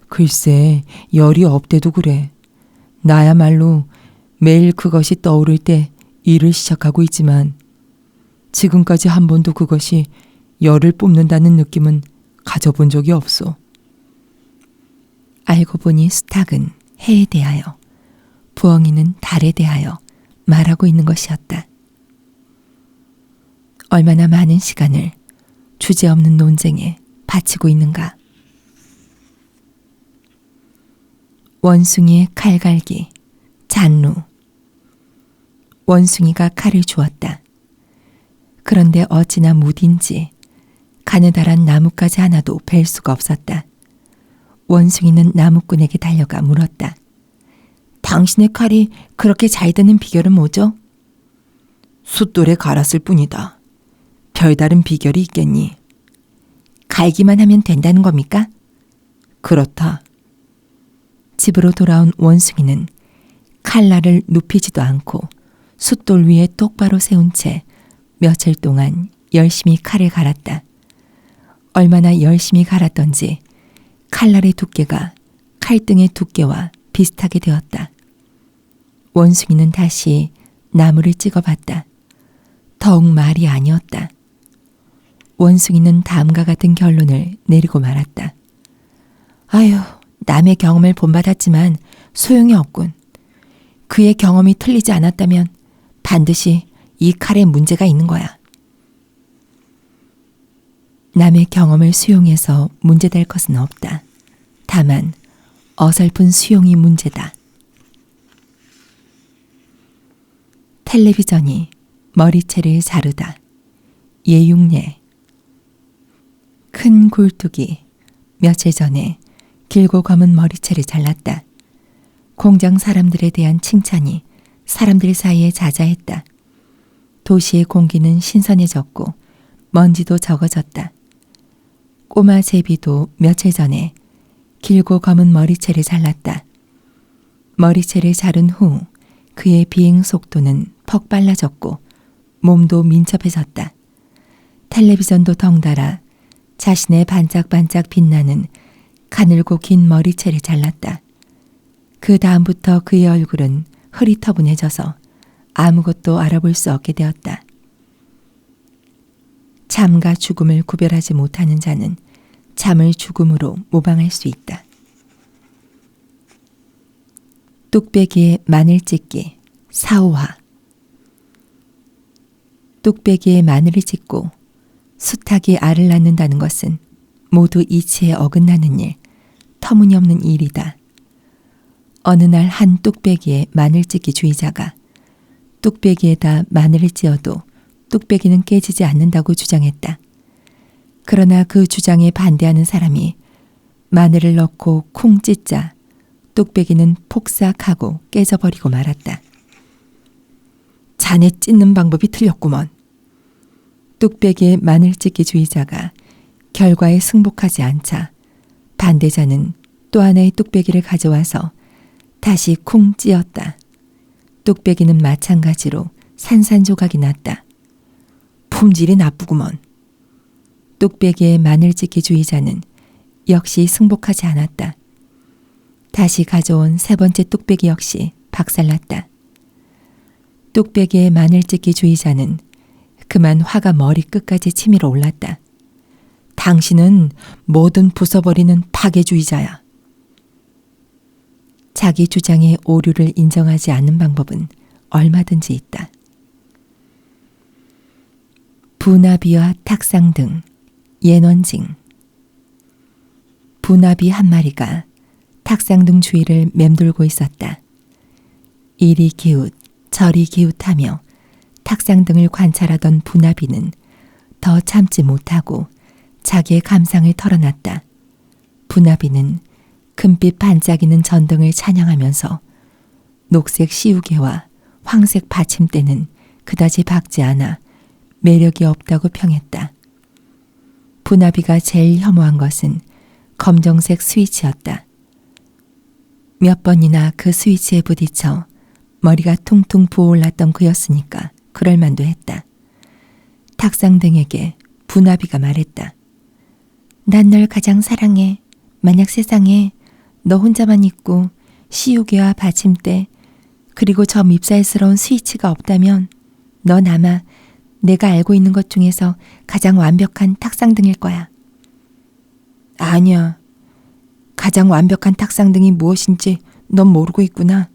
글쎄, 열이 없대도 그래. 나야말로 매일 그것이 떠오를 때 일을 시작하고 있지만 지금까지 한 번도 그것이 열을 뿜는다는 느낌은 가져본 적이 없어. 알고 보니 수탉은 해에 대하여, 부엉이는 달에 대하여 말하고 있는 것이었다. 얼마나 많은 시간을 주제없는 논쟁에 바치고 있는가. 원숭이의 칼갈기. 잔루. 원숭이가 칼을 주었다. 그런데 어찌나 무딘지 가느다란 나뭇가지 하나도 벨 수가 없었다. 원숭이는 나무꾼에게 달려가 물었다. 당신의 칼이 그렇게 잘 드는 비결은 뭐죠? 숫돌에 갈았을 뿐이다. 별다른 비결이 있겠니? 갈기만 하면 된다는 겁니까? 그렇다. 집으로 돌아온 원숭이는 칼날을 눕히지도 않고 숫돌 위에 똑바로 세운 채 며칠 동안 열심히 칼을 갈았다. 얼마나 열심히 갈았던지 칼날의 두께가 칼등의 두께와 비슷하게 되었다. 원숭이는 다시 나무를 찍어봤다. 더욱 말이 아니었다. 원숭이는 다음과 같은 결론을 내리고 말았다. 아유, 남의 경험을 본받았지만 소용이 없군. 그의 경험이 틀리지 않았다면 반드시 이 칼에 문제가 있는 거야. 남의 경험을 수용해서 문제될 것은 없다. 다만 어설픈 수용이 문제다. 텔레비전이 머리채를 자르다. 예육례. 큰 굴뚝이 며칠 전에 길고 검은 머리채를 잘랐다. 공장 사람들에 대한 칭찬이 사람들 사이에 자자했다. 도시의 공기는 신선해졌고 먼지도 적어졌다. 꼬마 제비도 며칠 전에 길고 검은 머리채를 잘랐다. 머리채를 자른 후 그의 비행 속도는 퍽 빨라졌고 몸도 민첩해졌다. 텔레비전도 덩달아 자신의 반짝반짝 빛나는 가늘고 긴 머리채를 잘랐다. 그 다음부터 그의 얼굴은 흐릿터분해져서 아무것도 알아볼 수 없게 되었다. 잠과 죽음을 구별하지 못하는 자는 잠을 죽음으로 모방할 수 있다. 뚝배기에 마늘 찍기 4호화. 뚝배기에 마늘을 찍고 수탉이 알을 낳는다는 것은 모두 이치에 어긋나는 일, 터무니없는 일이다. 어느 날 한 뚝배기에 마늘 찍기 주의자가 뚝배기에다 마늘을 찧어도 뚝배기는 깨지지 않는다고 주장했다. 그러나 그 주장에 반대하는 사람이 마늘을 넣고 쿵 찢자 뚝배기는 폭삭하고 깨져버리고 말았다. 자네 찢는 방법이 틀렸구먼. 뚝배기에 마늘 찢기 주의자가 결과에 승복하지 않자 반대자는 또 하나의 뚝배기를 가져와서 다시 쿵 찧었다. 뚝배기는 마찬가지로 산산조각이 났다. 품질이 나쁘구먼. 뚝배기에 마늘 찢기 주의자는 역시 승복하지 않았다. 다시 가져온 세 번째 뚝배기 역시 박살났다. 뚝배기에 마늘 찢기 주의자는 그만 화가 머리 끝까지 치밀어 올랐다. 당신은 뭐든 부숴버리는 파괴주의자야. 자기 주장의 오류를 인정하지 않는 방법은 얼마든지 있다. 부나비와 탁상등, 예넌징. 부나비 한 마리가 탁상등 주위를 맴돌고 있었다. 이리 기웃, 저리 기웃하며 탁상등을 관찰하던 부나비는 더 참지 못하고 자기의 감상을 털어놨다. 부나비는 금빛 반짝이는 전등을 찬양하면서 녹색 시우개와 황색 받침대는 그다지 박지 않아 매력이 없다고 평했다. 부나비가 제일 혐오한 것은 검정색 스위치였다. 몇 번이나 그 스위치에 부딪혀 머리가 퉁퉁 부어올랐던 그였으니까 그럴만도 했다. 탁상등에게 부나비가 말했다. 난 널 가장 사랑해. 만약 세상에 너 혼자만 있고 시우개와 받침대 그리고 저 밉살스러운 스위치가 없다면 넌 아마 내가 알고 있는 것 중에서 가장 완벽한 탁상등일 거야. 아니야. 가장 완벽한 탁상등이 무엇인지 넌 모르고 있구나.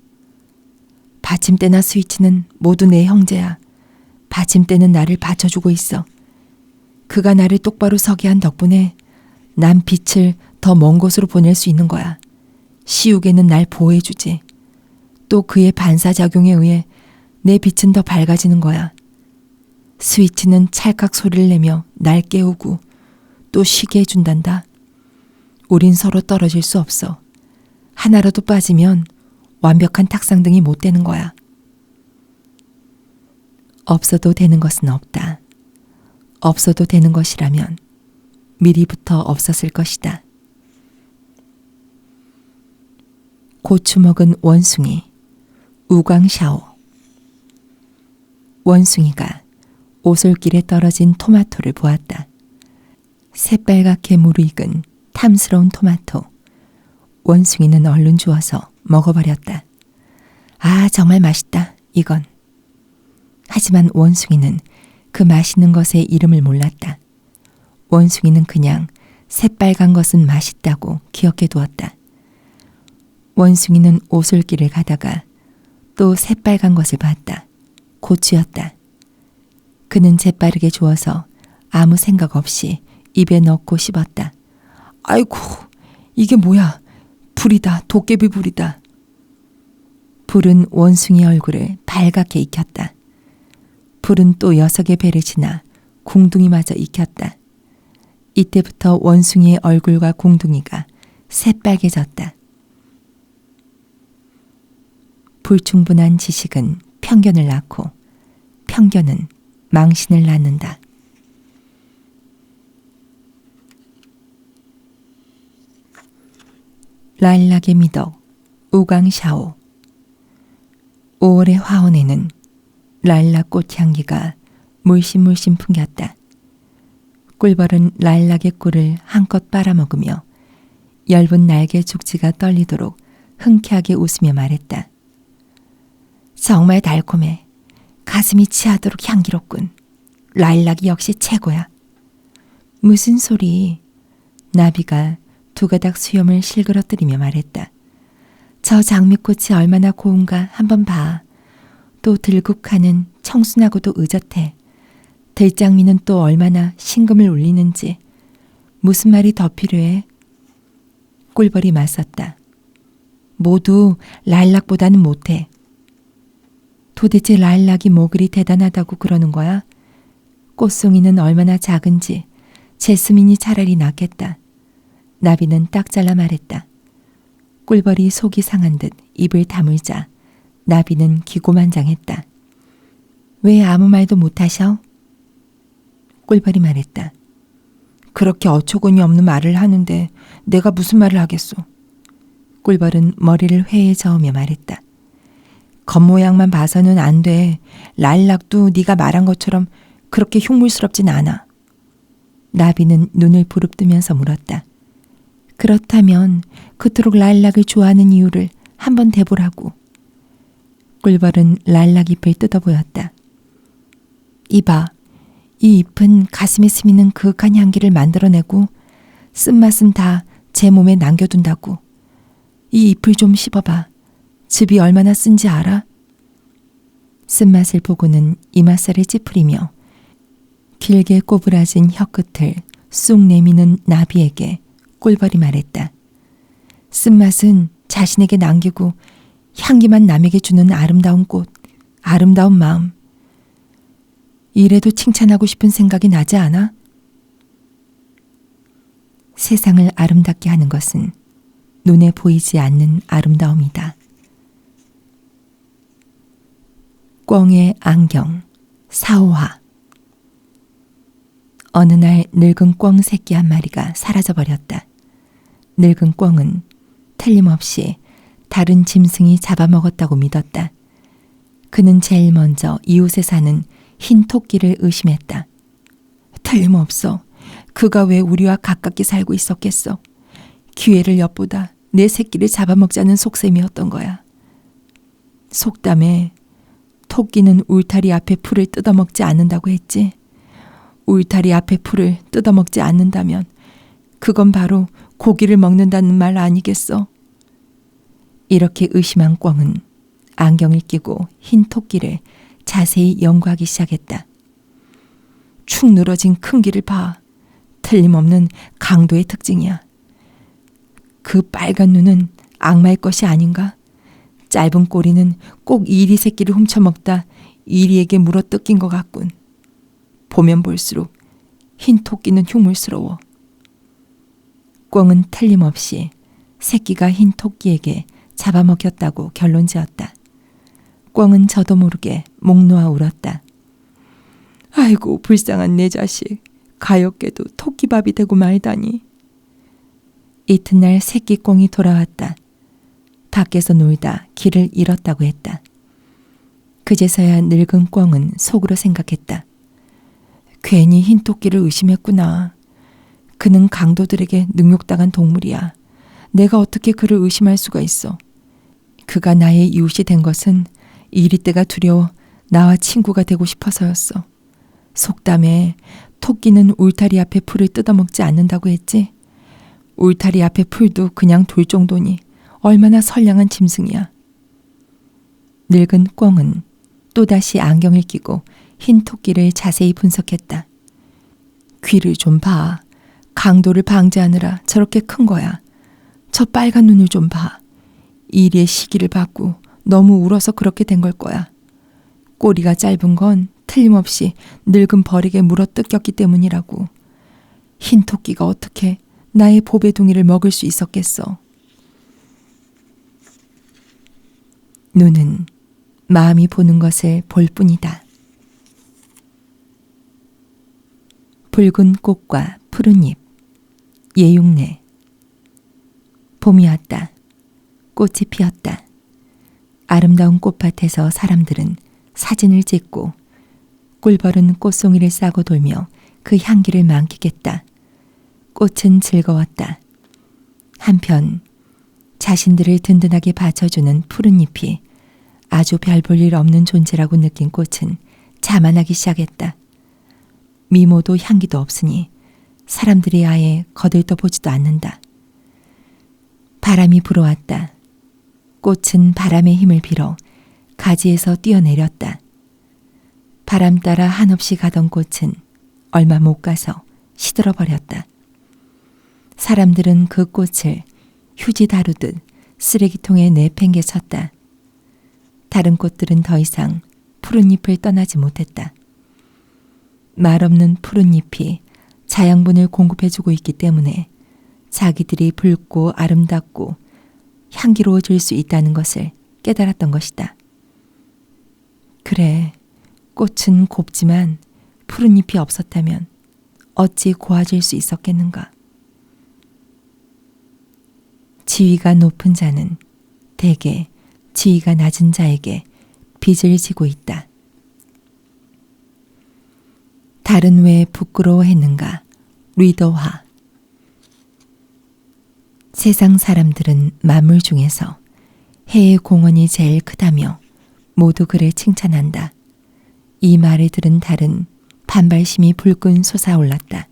받침대나 스위치는 모두 내 형제야. 받침대는 나를 받쳐주고 있어. 그가 나를 똑바로 서게 한 덕분에 난 빛을 더 먼 곳으로 보낼 수 있는 거야. 시우개는 날 보호해주지. 또 그의 반사작용에 의해 내 빛은 더 밝아지는 거야. 스위치는 찰칵 소리를 내며 날 깨우고 또 쉬게 해준단다. 우린 서로 떨어질 수 없어. 하나라도 빠지면 완벽한 탁상등이 못 되는 거야. 없어도 되는 것은 없다. 없어도 되는 것이라면 미리부터 없었을 것이다. 고추 먹은 원숭이, 우광샤오. 원숭이가 오솔길에 떨어진 토마토를 보았다. 새빨갛게 무르익은 탐스러운 토마토. 원숭이는 얼른 주워서 먹어버렸다. 아, 정말 맛있다, 이건. 하지만 원숭이는 그 맛있는 것의 이름을 몰랐다. 원숭이는 그냥 새빨간 것은 맛있다고 기억해 두었다. 원숭이는 오솔길을 가다가 또 새빨간 것을 봤다. 고추였다. 그는 재빠르게 주워서 아무 생각 없이 입에 넣고 씹었다. 아이고, 이게 뭐야? 불이다, 도깨비 불이다. 불은 원숭이 얼굴을 발갛게 익혔다. 불은 또 녀석의 배를 지나 공둥이마저 익혔다. 이때부터 원숭이의 얼굴과 공둥이가 새빨개졌다. 불충분한 지식은 편견을 낳고 편견은 망신을 낳는다. 라일락의 미덕, 우광샤오. 5월의 화원에는 라일락 꽃향기가 물씬물씬 풍겼다. 꿀벌은 라일락의 꿀을 한껏 빨아먹으며 엷은 날개 죽지가 떨리도록 흔쾌하게 웃으며 말했다. 정말 달콤해. 가슴이 치하도록 향기롭군. 라일락이 역시 최고야. 무슨 소리? 나비가 두 가닥 수염을 실그러뜨리며 말했다. 저 장미꽃이 얼마나 고운가 한번 봐. 또 들국화는 청순하고도 의젓해. 들장미는 또 얼마나 신금을 울리는지. 무슨 말이 더 필요해? 꿀벌이 맞섰다. 모두 라일락보다는 못해. 도대체 라일락이 뭐 그리 대단하다고 그러는 거야? 꽃송이는 얼마나 작은지 제스민이 차라리 낫겠다. 나비는 딱 잘라 말했다. 꿀벌이 속이 상한 듯 입을 다물자 나비는 기고만장했다. 왜 아무 말도 못하셔? 꿀벌이 말했다. 그렇게 어처구니 없는 말을 하는데 내가 무슨 말을 하겠소? 꿀벌은 머리를 회에 저으며 말했다. 겉모양만 봐서는 안 돼. 라일락도 네가 말한 것처럼 그렇게 흉물스럽진 않아. 나비는 눈을 부릅뜨면서 물었다. 그렇다면 그토록 라일락을 좋아하는 이유를 한번 대보라고. 꿀벌은 라일락 잎을 뜯어보였다. 이봐, 이 잎은 가슴에 스미는 그윽한 향기를 만들어내고 쓴맛은 다 제 몸에 남겨둔다고. 이 잎을 좀 씹어봐. 즙이 얼마나 쓴지 알아? 쓴맛을 보고는 이맛살을 찌푸리며 길게 꼬부라진 혀끝을 쑥 내미는 나비에게 꿀벌이 말했다. 쓴맛은 자신에게 남기고 향기만 남에게 주는 아름다운 꽃, 아름다운 마음. 이래도 칭찬하고 싶은 생각이 나지 않아? 세상을 아름답게 하는 것은 눈에 보이지 않는 아름다움이다. 꿩의 안경, 사오화. 어느 날 늙은 꿩 새끼 한 마리가 사라져버렸다. 늙은 꿩은 틀림없이 다른 짐승이 잡아먹었다고 믿었다. 그는 제일 먼저 이웃에 사는 흰 토끼를 의심했다. 틀림없어. 그가 왜 우리와 가깝게 살고 있었겠어. 기회를 엿보다 내 새끼를 잡아먹자는 속셈이었던 거야. 속담에 토끼는 울타리 앞에 풀을 뜯어먹지 않는다고 했지. 울타리 앞에 풀을 뜯어먹지 않는다면 그건 바로 고기를 먹는다는 말 아니겠어? 이렇게 의심한 꿩은 안경을 끼고 흰 토끼를 자세히 연구하기 시작했다. 축 늘어진 큰 귀를 봐. 틀림없는 강도의 특징이야. 그 빨간 눈은 악마의 것이 아닌가? 짧은 꼬리는 꼭 이리 새끼를 훔쳐먹다 이리에게 물어 뜯긴 것 같군. 보면 볼수록 흰 토끼는 흉물스러워. 꿩은 틀림없이 새끼가 흰 토끼에게 잡아먹혔다고 결론지었다. 꿩은 저도 모르게 목 놓아 울었다. 아이고 불쌍한 내 자식. 가엾게도 토끼밥이 되고 말다니. 이튿날 새끼 꿩이 돌아왔다. 밖에서 놀다 길을 잃었다고 했다. 그제서야 늙은 꿩은 속으로 생각했다. 괜히 흰 토끼를 의심했구나. 그는 강도들에게 능욕당한 동물이야. 내가 어떻게 그를 의심할 수가 있어. 그가 나의 이웃이 된 것은 이리 때가 두려워 나와 친구가 되고 싶어서였어. 속담에 토끼는 울타리 앞에 풀을 뜯어먹지 않는다고 했지. 울타리 앞에 풀도 그냥 돌 정도니 얼마나 선량한 짐승이야. 늙은 꿩은 또다시 안경을 끼고 흰 토끼를 자세히 분석했다. 귀를 좀 봐. 강도를 방지하느라 저렇게 큰 거야. 저 빨간 눈을 좀 봐. 이리의 시기를 받고 너무 울어서 그렇게 된 걸 거야. 꼬리가 짧은 건 틀림없이 늙은 벌에게 물어뜯겼기 때문이라고. 흰 토끼가 어떻게 나의 보배둥이를 먹을 수 있었겠어. 눈은 마음이 보는 것을 볼 뿐이다. 붉은 꽃과 푸른 잎, 예육내. 봄이 왔다. 꽃이 피었다. 아름다운 꽃밭에서 사람들은 사진을 찍고 꿀벌은 꽃송이를 싸고 돌며 그 향기를 만끽했다. 꽃은 즐거웠다. 한편 자신들을 든든하게 받쳐주는 푸른 잎이 아주 별 볼 일 없는 존재라고 느낀 꽃은 자만하기 시작했다. 미모도 향기도 없으니 사람들이 아예 거들떠보지도 않는다. 바람이 불어왔다. 꽃은 바람의 힘을 빌어 가지에서 뛰어내렸다. 바람 따라 한없이 가던 꽃은 얼마 못 가서 시들어버렸다. 사람들은 그 꽃을 휴지 다루듯 쓰레기통에 내팽개쳤다. 다른 꽃들은 더 이상 푸른 잎을 떠나지 못했다. 말없는 푸른 잎이 자양분을 공급해주고 있기 때문에 자기들이 붉고 아름답고 향기로워질 수 있다는 것을 깨달았던 것이다. 그래, 꽃은 곱지만 푸른 잎이 없었다면 어찌 고와질 수 있었겠는가. 지위가 높은 자는 대개 지위가 낮은 자에게 빚을 지고 있다. 달은 왜 부끄러워했는가? 리더화. 세상 사람들은 만물 중에서 해의 공원이 제일 크다며 모두 그를 칭찬한다. 이 말을 들은 달은 반발심이 불끈 솟아올랐다.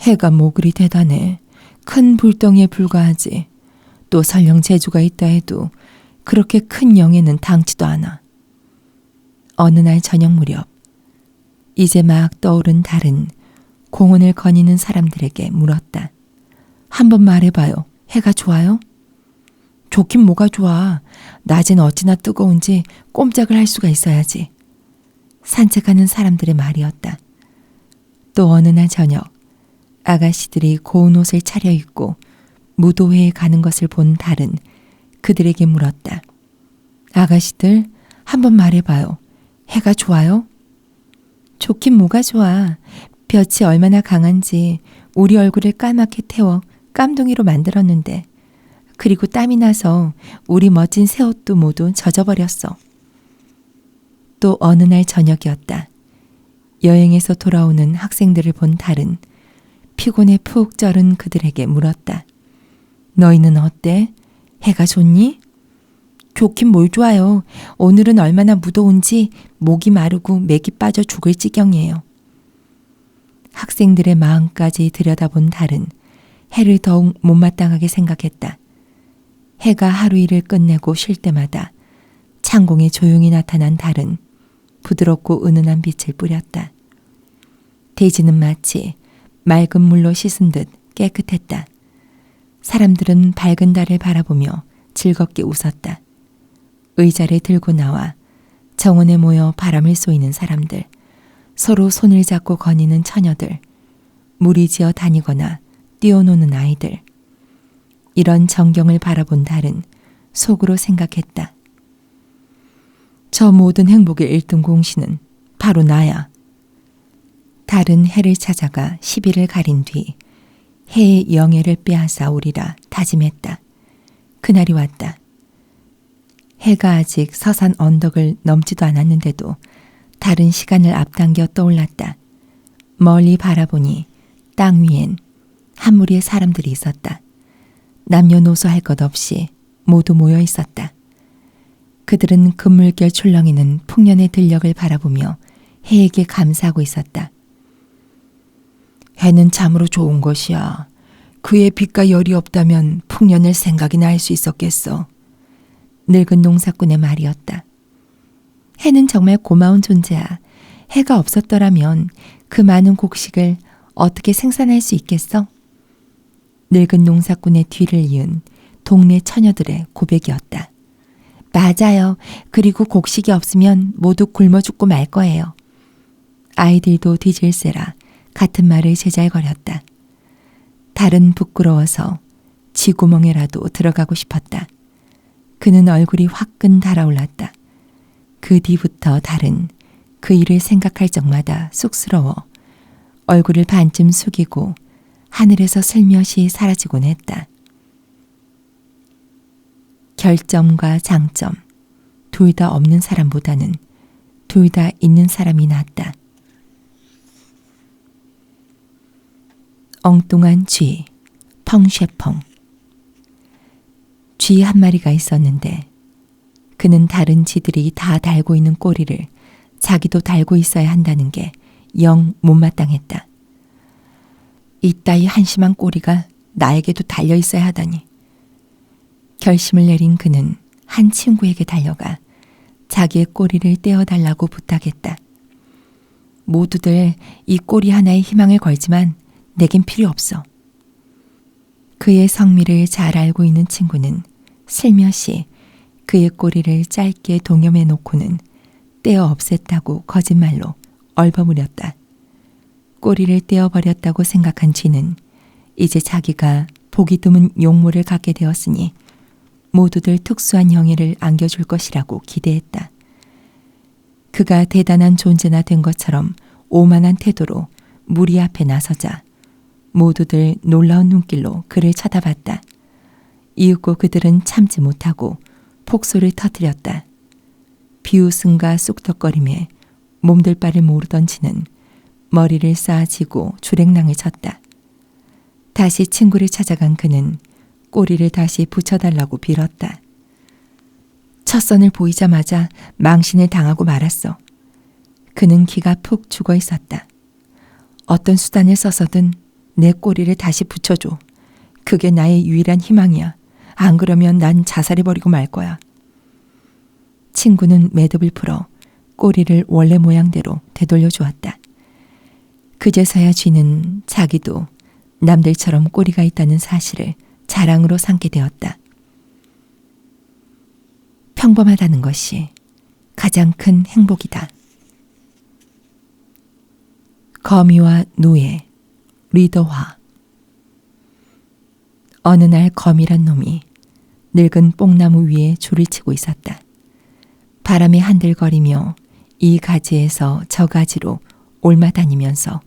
해가 뭐 그리 대단해. 큰 불덩이에 불과하지. 또 설령 재주가 있다 해도 그렇게 큰 영에는 당치도 않아. 어느 날 저녁 무렵 이제 막 떠오른 달은 공원을 거니는 사람들에게 물었다. 한번 말해봐요. 해가 좋아요? 좋긴 뭐가 좋아. 낮엔 어찌나 뜨거운지 꼼짝을 할 수가 있어야지. 산책하는 사람들의 말이었다. 또 어느 날 저녁 아가씨들이 고운 옷을 차려입고 무도회에 가는 것을 본 달은 그들에게 물었다. 아가씨들, 한번 말해봐요. 해가 좋아요? 좋긴 뭐가 좋아. 볕이 얼마나 강한지 우리 얼굴을 까맣게 태워 깜둥이로 만들었는데, 그리고 땀이 나서 우리 멋진 새 옷도 모두 젖어버렸어. 또 어느 날 저녁이었다. 여행에서 돌아오는 학생들을 본 달은 피곤에 푹 쩔은 그들에게 물었다. 너희는 어때? 해가 좋니? 좋긴 뭘 좋아요. 오늘은 얼마나 무더운지 목이 마르고 맥이 빠져 죽을 지경이에요. 학생들의 마음까지 들여다본 달은 해를 더욱 못마땅하게 생각했다. 해가 하루 일을 끝내고 쉴 때마다 창공에 조용히 나타난 달은 부드럽고 은은한 빛을 뿌렸다. 대지는 마치 맑은 물로 씻은 듯 깨끗했다. 사람들은 밝은 달을 바라보며 즐겁게 웃었다. 의자를 들고 나와 정원에 모여 바람을 쏘이는 사람들, 서로 손을 잡고 거니는 처녀들, 무리지어 다니거나 뛰어노는 아이들. 이런 전경을 바라본 달은 속으로 생각했다. 저 모든 행복의 1등 공신은 바로 나야. 달은 해를 찾아가 시비를 가린 뒤 해의 영예를 빼앗아 오리라 다짐했다. 그날이 왔다. 해가 아직 서산 언덕을 넘지도 않았는데도 달은 시간을 앞당겨 떠올랐다. 멀리 바라보니 땅 위엔 한 무리의 사람들이 있었다. 남녀노소 할 것 없이 모두 모여 있었다. 그들은 금물결 출렁이는 풍년의 들녘을 바라보며 해에게 감사하고 있었다. 해는 참으로 좋은 것이야. 그의 빛과 열이 없다면 풍년을 생각이나 할 수 있었겠어. 늙은 농사꾼의 말이었다. 해는 정말 고마운 존재야. 해가 없었더라면 그 많은 곡식을 어떻게 생산할 수 있겠어? 늙은 농사꾼의 뒤를 이은 동네 처녀들의 고백이었다. 맞아요. 그리고 곡식이 없으면 모두 굶어 죽고 말 거예요. 아이들도 뒤질세라 같은 말을 제잘거렸다. 달은 부끄러워서 쥐구멍에라도 들어가고 싶었다. 그는 얼굴이 화끈 달아올랐다. 그 뒤부터 달은 그 일을 생각할 적마다 쑥스러워 얼굴을 반쯤 숙이고 하늘에서 슬며시 사라지곤 했다. 결점과 장점, 둘 다 없는 사람보다는 둘 다 있는 사람이 낫다. 엉뚱한 쥐, 펑쉐펑. 쥐 한 마리가 있었는데 그는 다른 쥐들이 다 달고 있는 꼬리를 자기도 달고 있어야 한다는 게 영 못마땅했다. 이따위 한심한 꼬리가 나에게도 달려 있어야 하다니. 결심을 내린 그는 한 친구에게 달려가 자기의 꼬리를 떼어달라고 부탁했다. 모두들 이 꼬리 하나에 희망을 걸지만 내겐 필요 없어. 그의 성미를 잘 알고 있는 친구는 슬며시 그의 꼬리를 짧게 동여매 놓고는 떼어 없앴다고 거짓말로 얼버무렸다. 꼬리를 떼어버렸다고 생각한 쥐는 이제 자기가 보기 드문 용모를 갖게 되었으니 모두들 특수한 형해를 안겨줄 것이라고 기대했다. 그가 대단한 존재나 된 것처럼 오만한 태도로 무리 앞에 나서자 모두들 놀라운 눈길로 그를 쳐다봤다. 이윽고 그들은 참지 못하고 폭소를 터뜨렸다. 비웃음과 쑥덕거림에 몸둘 바를 모르던 쥐는 머리를 쌓아쥐고 주랭랑을 쳤다. 다시 친구를 찾아간 그는 꼬리를 다시 붙여달라고 빌었다. 첫 선을 보이자마자 망신을 당하고 말았어. 그는 기가 푹 죽어 있었다. 어떤 수단을 써서든 내 꼬리를 다시 붙여줘. 그게 나의 유일한 희망이야. 안 그러면 난 자살해버리고 말 거야. 친구는 매듭을 풀어 꼬리를 원래 모양대로 되돌려 주었다. 그제서야 쥐는 자기도 남들처럼 꼬리가 있다는 사실을 자랑으로 삼게 되었다. 평범하다는 것이 가장 큰 행복이다. 거미와 노예, 리더화. 어느 날 거미란 놈이 늙은 뽕나무 위에 줄을 치고 있었다. 바람에 한들거리며 이 가지에서 저 가지로 올마다니면서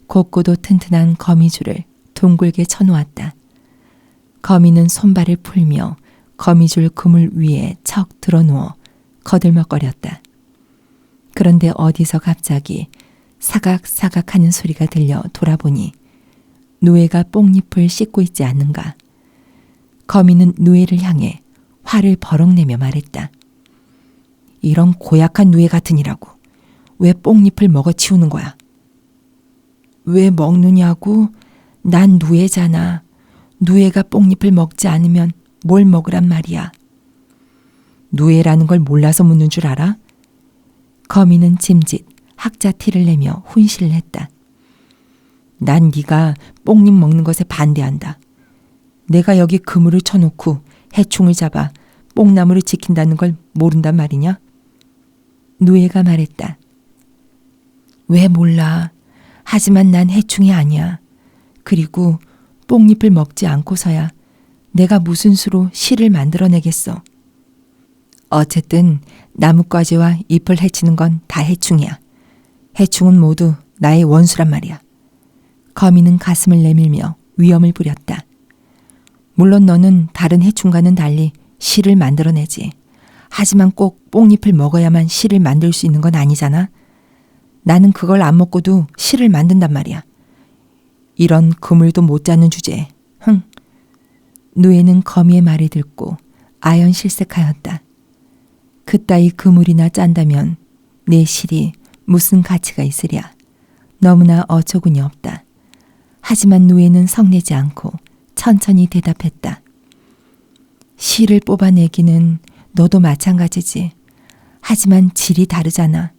곱고도 튼튼한 거미줄을 둥글게 쳐놓았다. 거미는 손발을 풀며 거미줄 그물 위에 척 드러누워 거들먹거렸다. 그런데 어디서 갑자기 사각사각 하는 소리가 들려 돌아보니 노예가 뽕잎을 씻고 있지 않는가. 거미는 노예를 향해 화를 버럭내며 말했다. 이런 고약한 노예 같으니라고. 왜 뽕잎을 먹어치우는 거야? 왜 먹느냐고? 난 노예잖아. 노예가 뽕잎을 먹지 않으면 뭘 먹으란 말이야. 노예라는 걸 몰라서 묻는 줄 알아? 거미는 짐짓 학자 티를 내며 훈시를 했다. 난 네가 뽕잎 먹는 것에 반대한다. 내가 여기 그물을 쳐놓고 해충을 잡아 뽕나무를 지킨다는 걸 모른단 말이냐? 노예가 말했다. 왜 몰라. 하지만 난 해충이 아니야. 그리고 뽕잎을 먹지 않고서야 내가 무슨 수로 실을 만들어내겠어. 어쨌든 나뭇가지와 잎을 해치는 건 다 해충이야. 해충은 모두 나의 원수란 말이야. 거미는 가슴을 내밀며 위엄을 부렸다. 물론 너는 다른 해충과는 달리 실을 만들어내지. 하지만 꼭 뽕잎을 먹어야만 실을 만들 수 있는 건 아니잖아. 나는 그걸 안 먹고도 실을 만든단 말이야. 이런 그물도 못 잡는 주제에. 흥. 누에는 거미의 말을 듣고 아연실색하였다. 그따위 그물이나 짠다면 내 실이 무슨 가치가 있으랴. 너무나 어처구니 없다. 하지만 누에는 성내지 않고 천천히 대답했다. 실을 뽑아내기는 너도 마찬가지지. 하지만 질이 다르잖아.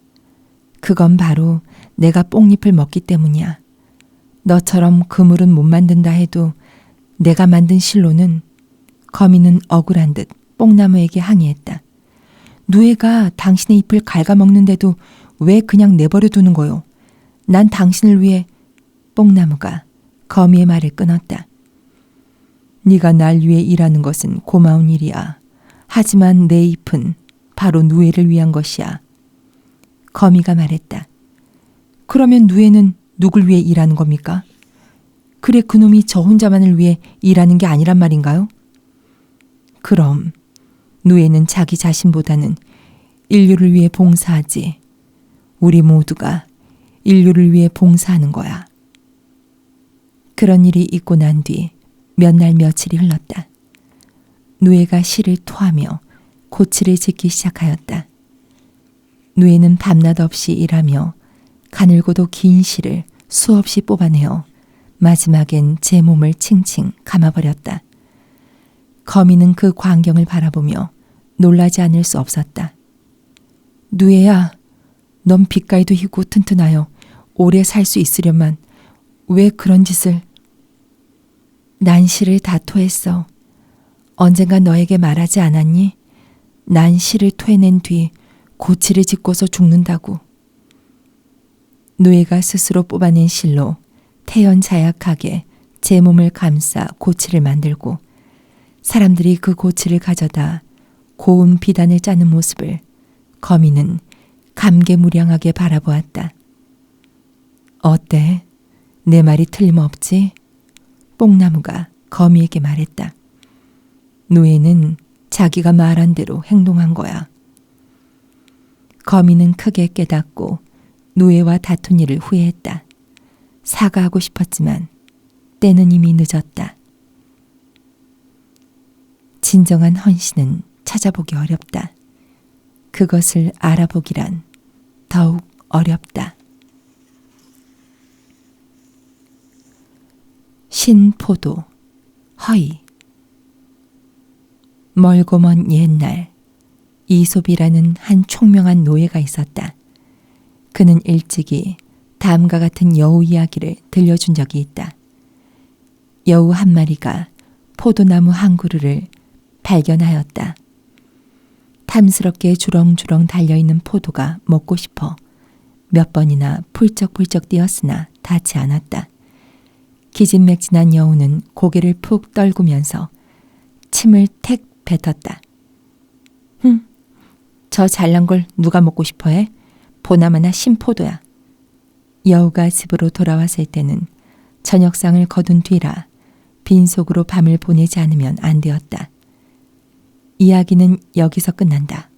그건 바로 내가 뽕잎을 먹기 때문이야. 너처럼 그물은 못 만든다 해도 내가 만든 실로는. 거미는 억울한 듯 뽕나무에게 항의했다. 누에가 당신의 잎을 갉아먹는데도 왜 그냥 내버려 두는 거요? 난 당신을 위해. 뽕나무가 거미의 말을 끊었다. 네가 날 위해 일하는 것은 고마운 일이야. 하지만 내 잎은 바로 누에를 위한 것이야. 거미가 말했다. 그러면 누에는 누굴 위해 일하는 겁니까? 그래 그놈이 저 혼자만을 위해 일하는 게 아니란 말인가요? 그럼 누에는 자기 자신보다는 인류를 위해 봉사하지. 우리 모두가 인류를 위해 봉사하는 거야. 그런 일이 있고 난 뒤 몇 날 며칠이 흘렀다. 누에가 실을 토하며 고치를 짓기 시작하였다. 누에는 밤낮 없이 일하며 가늘고도 긴 실을 수없이 뽑아내어 마지막엔 제 몸을 칭칭 감아버렸다. 거미는 그 광경을 바라보며 놀라지 않을 수 없었다. 누에야, 넌 빛깔도 희고 튼튼하여 오래 살 수 있으려만 왜 그런 짓을. 난 실을 다 토했어. 언젠가 너에게 말하지 않았니? 난 실을 토해낸 뒤 고치를 짓고서 죽는다고. 누에가 스스로 뽑아낸 실로 태연자약하게 제 몸을 감싸 고치를 만들고 사람들이 그 고치를 가져다 고운 비단을 짜는 모습을 거미는 감개무량하게 바라보았다. 어때? 내 말이 틀림없지? 뽕나무가 거미에게 말했다. 누에는 자기가 말한 대로 행동한 거야. 거미는 크게 깨닫고 누에와 다툰 일을 후회했다. 사과하고 싶었지만 때는 이미 늦었다. 진정한 헌신은 찾아보기 어렵다. 그것을 알아보기란 더욱 어렵다. 신포도 허이. 멀고 먼 옛날 이솝이라는 한 총명한 노예가 있었다. 그는 일찍이 다음과 같은 여우 이야기를 들려준 적이 있다. 여우 한 마리가 포도나무 한 그루를 발견하였다. 탐스럽게 주렁주렁 달려있는 포도가 먹고 싶어 몇 번이나 풀쩍풀쩍 뛰었으나 닿지 않았다. 기진맥진한 여우는 고개를 푹 떨구면서 침을 택 뱉었다. 저 잘난 걸 누가 먹고 싶어해? 보나마나 신포도야. 여우가 집으로 돌아왔을 때는 저녁상을 거둔 뒤라 빈속으로 밤을 보내지 않으면 안 되었다. 이야기는 여기서 끝난다.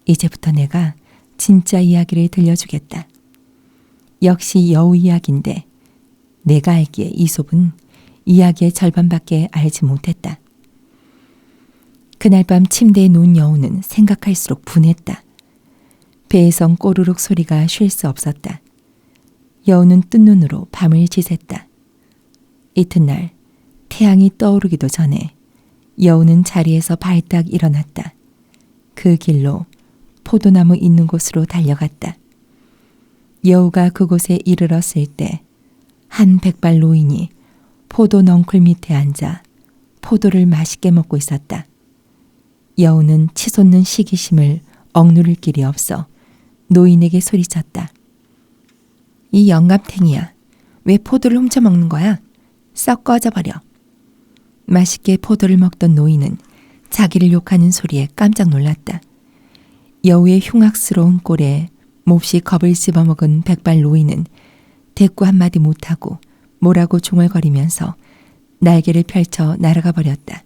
이제부터 내가 진짜 이야기를 들려주겠다. 역시 여우 이야기인데 내가 알기에 이솝은 이야기의 절반밖에 알지 못했다. 그날 밤 침대에 누운 여우는 생각할수록 분했다. 배에선 꼬르륵 소리가 쉴 수 없었다. 여우는 뜬 눈으로 밤을 지샜다. 이튿날 태양이 떠오르기도 전에 여우는 자리에서 발딱 일어났다. 그 길로 포도나무 있는 곳으로 달려갔다. 여우가 그곳에 이르렀을 때 한 백발 노인이 포도 넝쿨 밑에 앉아 포도를 맛있게 먹고 있었다. 여우는 치솟는 시기심을 억누를 길이 없어 노인에게 소리쳤다. 이 영감탱이야. 왜 포도를 훔쳐먹는 거야? 썩 꺼져버려. 맛있게 포도를 먹던 노인은 자기를 욕하는 소리에 깜짝 놀랐다. 여우의 흉악스러운 꼴에 몹시 겁을 씹어먹은 백발 노인은 대꾸 한마디 못하고 뭐라고 중얼거리면서 날개를 펼쳐 날아가 버렸다.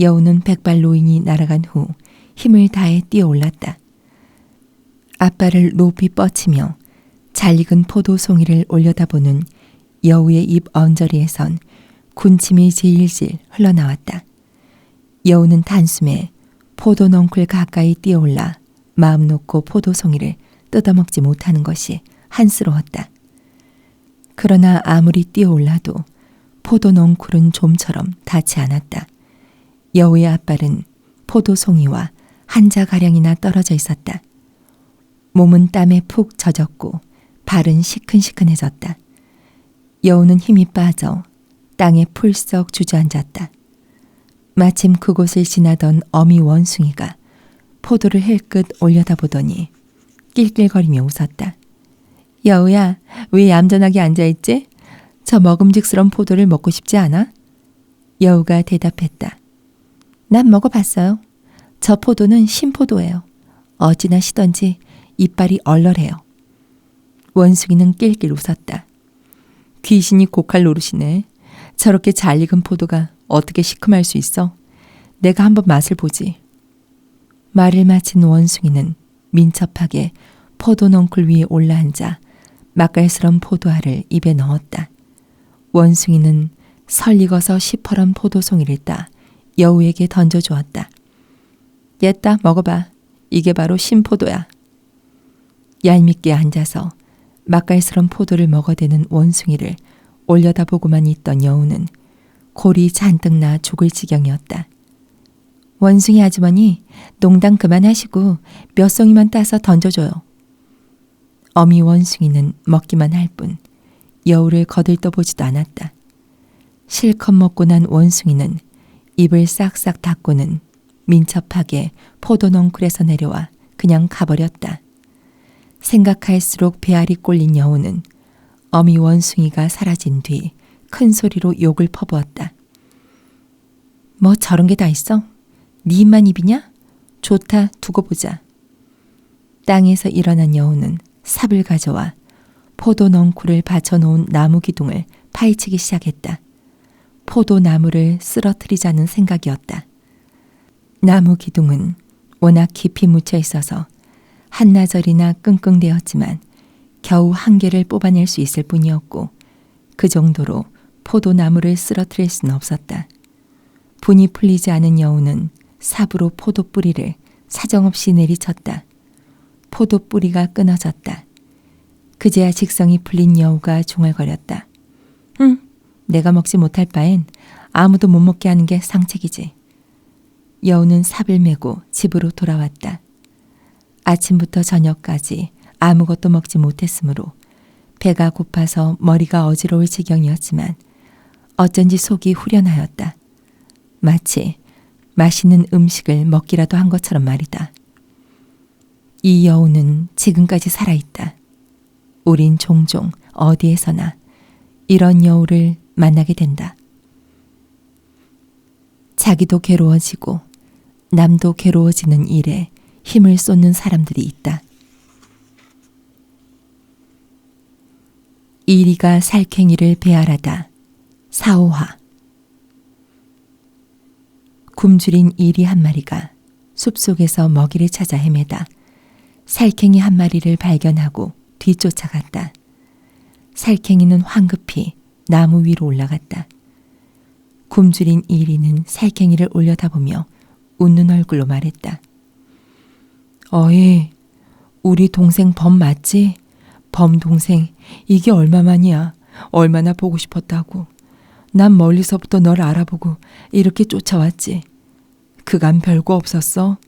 여우는 백발 노인이 날아간 후 힘을 다해 뛰어올랐다. 앞발을 높이 뻗치며 잘 익은 포도 송이를 올려다보는 여우의 입 언저리에선 군침이 질질 흘러나왔다. 여우는 단숨에 포도 넝쿨 가까이 뛰어올라 마음 놓고 포도 송이를 뜯어먹지 못하는 것이 한스러웠다. 그러나 아무리 뛰어올라도 포도 넝쿨은 좀처럼 닿지 않았다. 여우의 앞발은 포도 송이와 한 자가량이나 떨어져 있었다. 몸은 땀에 푹 젖었고 발은 시큰시큰해졌다. 여우는 힘이 빠져 땅에 풀썩 주저앉았다. 마침 그곳을 지나던 어미 원숭이가 포도를 힐끗 올려다보더니 낄낄거리며 웃었다. 여우야, 왜 얌전하게 앉아있지? 저 먹음직스러운 포도를 먹고 싶지 않아? 여우가 대답했다. 난 먹어봤어요. 저 포도는 신포도예요. 어찌나 시던지 이빨이 얼얼해요. 원숭이는 낄낄 웃었다. 귀신이 고칼 노릇이네. 저렇게 잘 익은 포도가 어떻게 시큼할 수 있어? 내가 한번 맛을 보지. 말을 마친 원숭이는 민첩하게 포도 넝쿨 위에 올라앉아 맛깔스런 포도알을 입에 넣었다. 원숭이는 설익어서 시퍼런 포도송이를 따 여우에게 던져주었다. 얘따 먹어봐. 이게 바로 신포도야. 얄밉게 앉아서 맛깔스런 포도를 먹어대는 원숭이를 올려다보고만 있던 여우는 골이 잔뜩 나 죽을 지경이었다. 원숭이 아주머니, 농담 그만하시고 몇 송이만 따서 던져줘요. 어미 원숭이는 먹기만 할 뿐 여우를 거들떠보지도 않았다. 실컷 먹고 난 원숭이는 입을 싹싹 닫고는 민첩하게 포도 넝쿨에서 내려와 그냥 가버렸다. 생각할수록 배알이 꼴린 여우는 어미 원숭이가 사라진 뒤 큰 소리로 욕을 퍼부었다. 뭐 저런 게 다 있어? 네 입만 입이냐? 좋다, 두고 보자. 땅에서 일어난 여우는 삽을 가져와 포도 넝쿨을 받쳐놓은 나무 기둥을 파헤치기 시작했다. 포도나무를 쓰러뜨리자는 생각이었다. 나무 기둥은 워낙 깊이 묻혀 있어서 한나절이나 끙끙대었지만 겨우 한 개를 뽑아낼 수 있을 뿐이었고 그 정도로 포도나무를 쓰러뜨릴 수는 없었다. 분이 풀리지 않은 여우는 삽으로 포도 뿌리를 사정없이 내리쳤다. 포도 뿌리가 끊어졌다. 그제야 직성이 풀린 여우가 중얼거렸다. 내가 먹지 못할 바엔 아무도 못 먹게 하는 게 상책이지. 여우는 삽을 메고 집으로 돌아왔다. 아침부터 저녁까지 아무것도 먹지 못했으므로 배가 고파서 머리가 어지러울 지경이었지만 어쩐지 속이 후련하였다. 마치 맛있는 음식을 먹기라도 한 것처럼 말이다. 이 여우는 지금까지 살아있다. 우린 종종 어디에서나 이런 여우를 만나게 된다. 자기도 괴로워지고 남도 괴로워지는 일에 힘을 쏟는 사람들이 있다. 이리가 살쾡이를 배알하다. 사오화. 굶주린 이리 한 마리가 숲속에서 먹이를 찾아 헤매다 살쾡이 한 마리를 발견하고 뒤쫓아갔다. 살쾡이는 황급히 나무 위로 올라갔다. 굶주린 이리는 살쾡이를 올려다보며 웃는 얼굴로 말했다. 어이, 우리 동생 범 맞지? 범 동생, 이게 얼마만이야. 얼마나 보고 싶었다고. 난 멀리서부터 널 알아보고 이렇게 쫓아왔지. 그간 별거 없었어?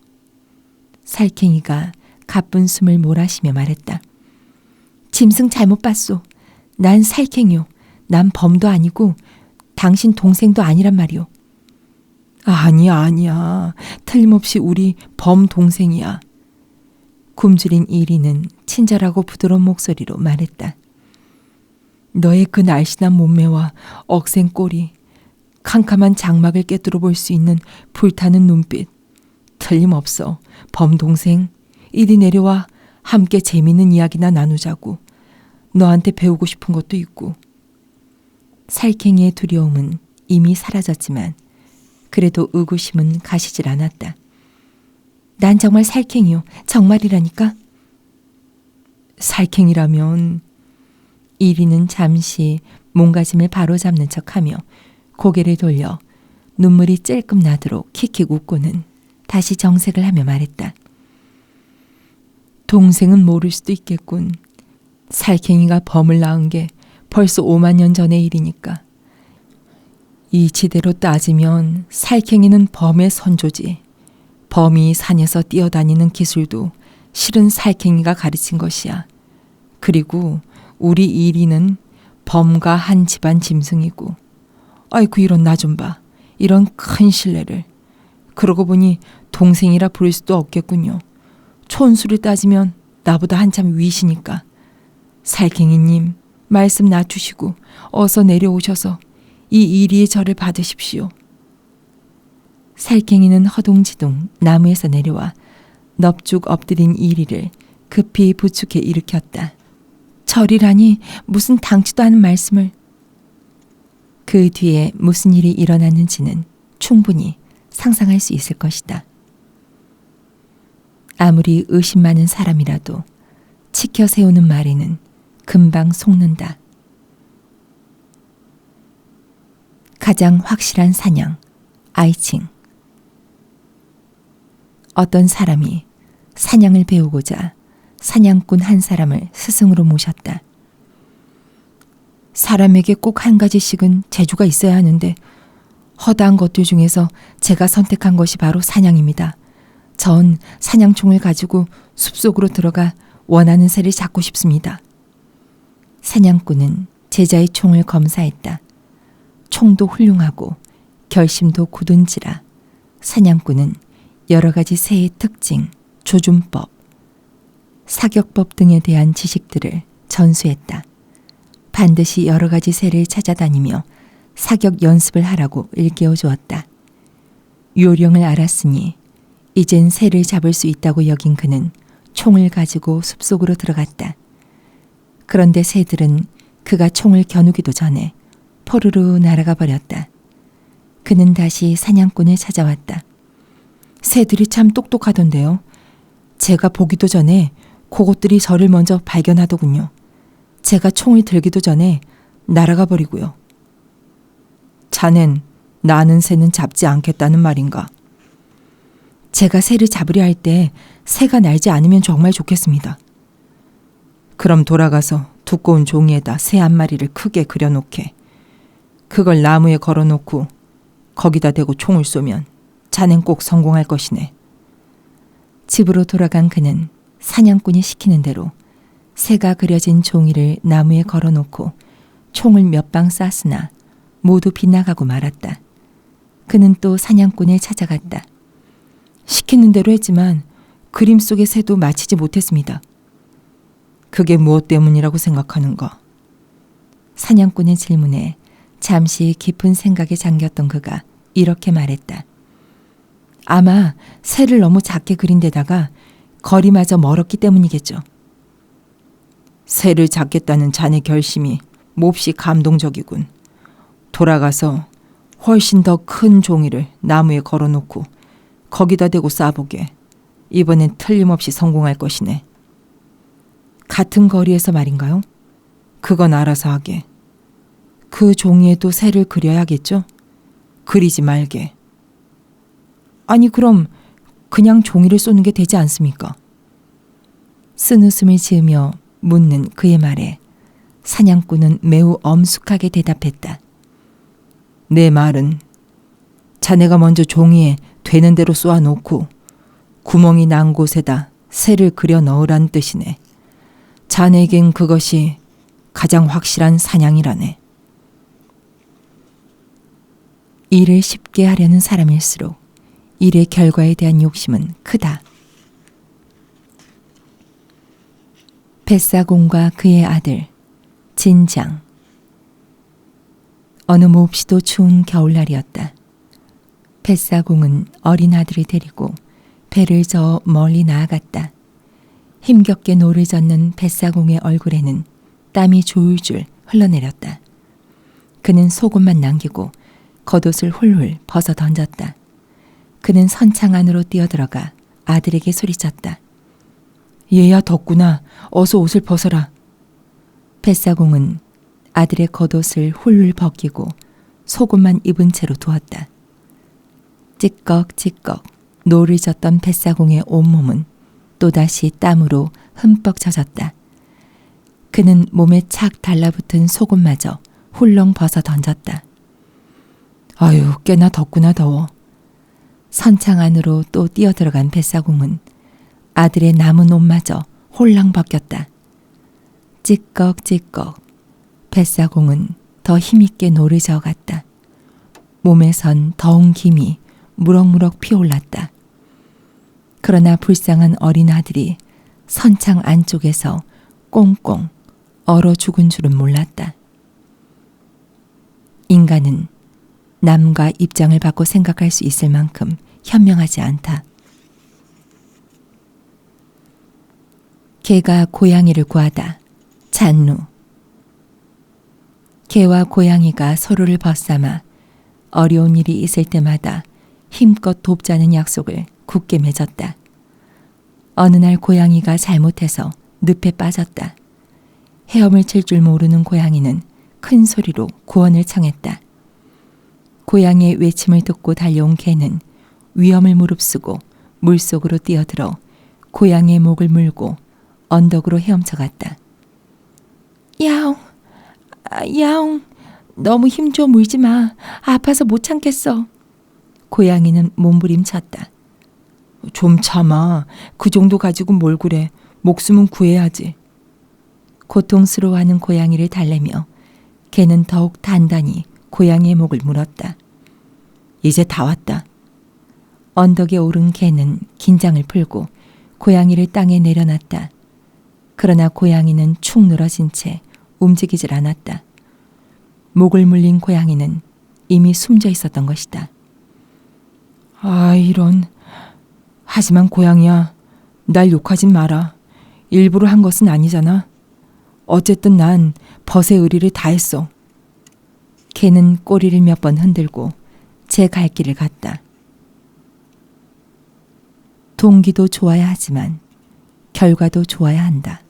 살쾡이가 가쁜 숨을 몰아쉬며 말했다. 짐승 잘못 봤소. 난 살쾡이요. 난 범도 아니고 당신 동생도 아니란 말이오. 아니야. 틀림없이 우리 범 동생이야. 굶주린 이리는 친절하고 부드러운 목소리로 말했다. 너의 그 날씬한 몸매와 억센 꼬리, 캄캄한 장막을 꿰뚫어 볼 수 있는 불타는 눈빛. 틀림없어. 범동생, 이리 내려와 함께 재미있는 이야기나 나누자고. 너한테 배우고 싶은 것도 있고. 살쾡이의 두려움은 이미 사라졌지만 그래도 의구심은 가시질 않았다. 난 정말 살쾡이요. 정말이라니까. 살쾡이라면. 이리는 잠시 몸가짐을 바로잡는 척하며 고개를 돌려 눈물이 찔끔 나도록 킥킥 웃고는 다시 정색을 하며 말했다. 동생은 모를 수도 있겠군. 살쾡이가 범을 낳은 게 벌써 5만 년 전의 일이니까. 이 지대로 따지면 살쾡이는 범의 선조지. 범이 산에서 뛰어다니는 기술도 실은 살쾡이가 가르친 것이야. 그리고 우리 이리는 범과 한 집안 짐승이고. 아이고 이런 나 좀 봐. 이런 큰 신뢰를. 그러고 보니 동생이라 부를 수도 없겠군요. 촌수를 따지면 나보다 한참 위시니까. 살쾡이님 말씀 낮추시고 어서 내려오셔서 이 이리의 절을 받으십시오. 살쾡이는 허둥지둥 나무에서 내려와 넙죽 엎드린 이리를 급히 부축해 일으켰다. 절이라니 무슨 당치도 않은 말씀을. 그 뒤에 무슨 일이 일어났는지는 충분히 상상할 수 있을 것이다. 아무리 의심 많은 사람이라도 치켜 세우는 말에는 금방 속는다. 가장 확실한 사냥, 아이칭. 어떤 사람이 사냥을 배우고자 사냥꾼 한 사람을 스승으로 모셨다. 사람에게 꼭 한 가지씩은 재주가 있어야 하는데 허다한 것들 중에서 제가 선택한 것이 바로 사냥입니다. 전 사냥총을 가지고 숲속으로 들어가 원하는 새를 잡고 싶습니다. 사냥꾼은 제자의 총을 검사했다. 총도 훌륭하고 결심도 굳은지라 사냥꾼은 여러 가지 새의 특징, 조준법, 사격법 등에 대한 지식들을 전수했다. 반드시 여러 가지 새를 찾아다니며 사격 연습을 하라고 일깨워 주었다. 요령을 알았으니 이젠 새를 잡을 수 있다고 여긴 그는 총을 가지고 숲속으로 들어갔다. 그런데 새들은 그가 총을 겨누기도 전에 포르르 날아가 버렸다. 그는 다시 사냥꾼을 찾아왔다. 새들이 참 똑똑하던데요. 제가 보기도 전에 그것들이 저를 먼저 발견하더군요. 제가 총을 들기도 전에 날아가 버리고요. 자넨 나는 새는 잡지 않겠다는 말인가? 제가 새를 잡으려 할 때 새가 날지 않으면 정말 좋겠습니다. 그럼 돌아가서 두꺼운 종이에다 새 한 마리를 크게 그려놓게. 그걸 나무에 걸어놓고 거기다 대고 총을 쏘면 자넨 꼭 성공할 것이네. 집으로 돌아간 그는 사냥꾼이 시키는 대로 새가 그려진 종이를 나무에 걸어놓고 총을 몇 방 쐈으나 모두 빗나가고 말았다. 그는 또 사냥꾼을 찾아갔다. 시키는 대로 했지만 그림 속의 새도 맞히지 못했습니다. 그게 무엇 때문이라고 생각하는가? 사냥꾼의 질문에 잠시 깊은 생각에 잠겼던 그가 이렇게 말했다. 아마 새를 너무 작게 그린 데다가 거리마저 멀었기 때문이겠죠. 새를 잡겠다는 자네 결심이 몹시 감동적이군. 돌아가서 훨씬 더 큰 종이를 나무에 걸어놓고 거기다 대고 쏴보게. 이번엔 틀림없이 성공할 것이네. 같은 거리에서 말인가요? 그건 알아서 하게. 그 종이에도 새를 그려야겠죠? 그리지 말게. 아니 그럼 그냥 종이를 쏘는 게 되지 않습니까? 쓴웃음을 지으며 묻는 그의 말에 사냥꾼은 매우 엄숙하게 대답했다. 내 말은 자네가 먼저 종이에 되는 대로 쏘아놓고 구멍이 난 곳에다 새를 그려 넣으란 뜻이네. 자네에겐 그것이 가장 확실한 사냥이라네. 일을 쉽게 하려는 사람일수록 일의 결과에 대한 욕심은 크다. 뱃사공과 그의 아들 진장. 어느 몹시도 추운 겨울날이었다. 뱃사공은 어린 아들을 데리고 배를 저어 멀리 나아갔다. 힘겹게 노를 젓는 뱃사공의 얼굴에는 땀이 줄줄 흘러내렸다. 그는 속옷만 남기고 겉옷을 훌훌 벗어 던졌다. 그는 선창 안으로 뛰어들어가 아들에게 소리쳤다. 얘야 덥구나. 어서 옷을 벗어라. 뱃사공은 아들의 겉옷을 훌훌 벗기고 속옷만 입은 채로 두었다. 찌꺽찌꺽 노를 젓던 뱃사공의 온몸은 또다시 땀으로 흠뻑 젖었다. 그는 몸에 착 달라붙은 속옷마저 훌렁 벗어 던졌다. 아유, 꽤나 덥구나 더워. 선창 안으로 또 뛰어들어간 뱃사공은 아들의 남은 옷마저 홀랑 벗겼다. 찌꺽찌꺽 뱃사공은 더 힘있게 노를 저어갔다. 몸에선 더운 김이 무럭무럭 피어올랐다. 그러나 불쌍한 어린 아들이 선창 안쪽에서 꽁꽁 얼어 죽은 줄은 몰랐다. 인간은 남과 입장을 바꿔 생각할 수 있을 만큼 현명하지 않다. 개가 고양이를 구하다. 잔루. 개와 고양이가 서로를 벗삼아 어려운 일이 있을 때마다 힘껏 돕자는 약속을 굳게 맺었다. 어느 날 고양이가 잘못해서 늪에 빠졌다. 헤엄을 칠 줄 모르는 고양이는 큰 소리로 구원을 청했다. 고양이의 외침을 듣고 달려온 개는 위험을 무릅쓰고 물속으로 뛰어들어 고양이의 목을 물고 언덕으로 헤엄쳐갔다. 야옹, 야옹, 너무 힘줘 물지 마. 아파서 못 참겠어. 고양이는 몸부림쳤다. 좀 참아. 그 정도 가지고 뭘 그래. 목숨은 구해야지. 고통스러워하는 고양이를 달래며 개는 더욱 단단히 고양이의 목을 물었다. 이제 다 왔다. 언덕에 오른 개는 긴장을 풀고 고양이를 땅에 내려놨다. 그러나 고양이는 축 늘어진 채 움직이질 않았다. 목을 물린 고양이는 이미 숨져 있었던 것이다. 아, 이런. 하지만 고양이야, 날 욕하진 마라. 일부러 한 것은 아니잖아. 어쨌든 난 벗의 의리를 다했어. 개는 꼬리를 몇 번 흔들고 제 갈 길을 갔다. 동기도 좋아야 하지만 결과도 좋아야 한다.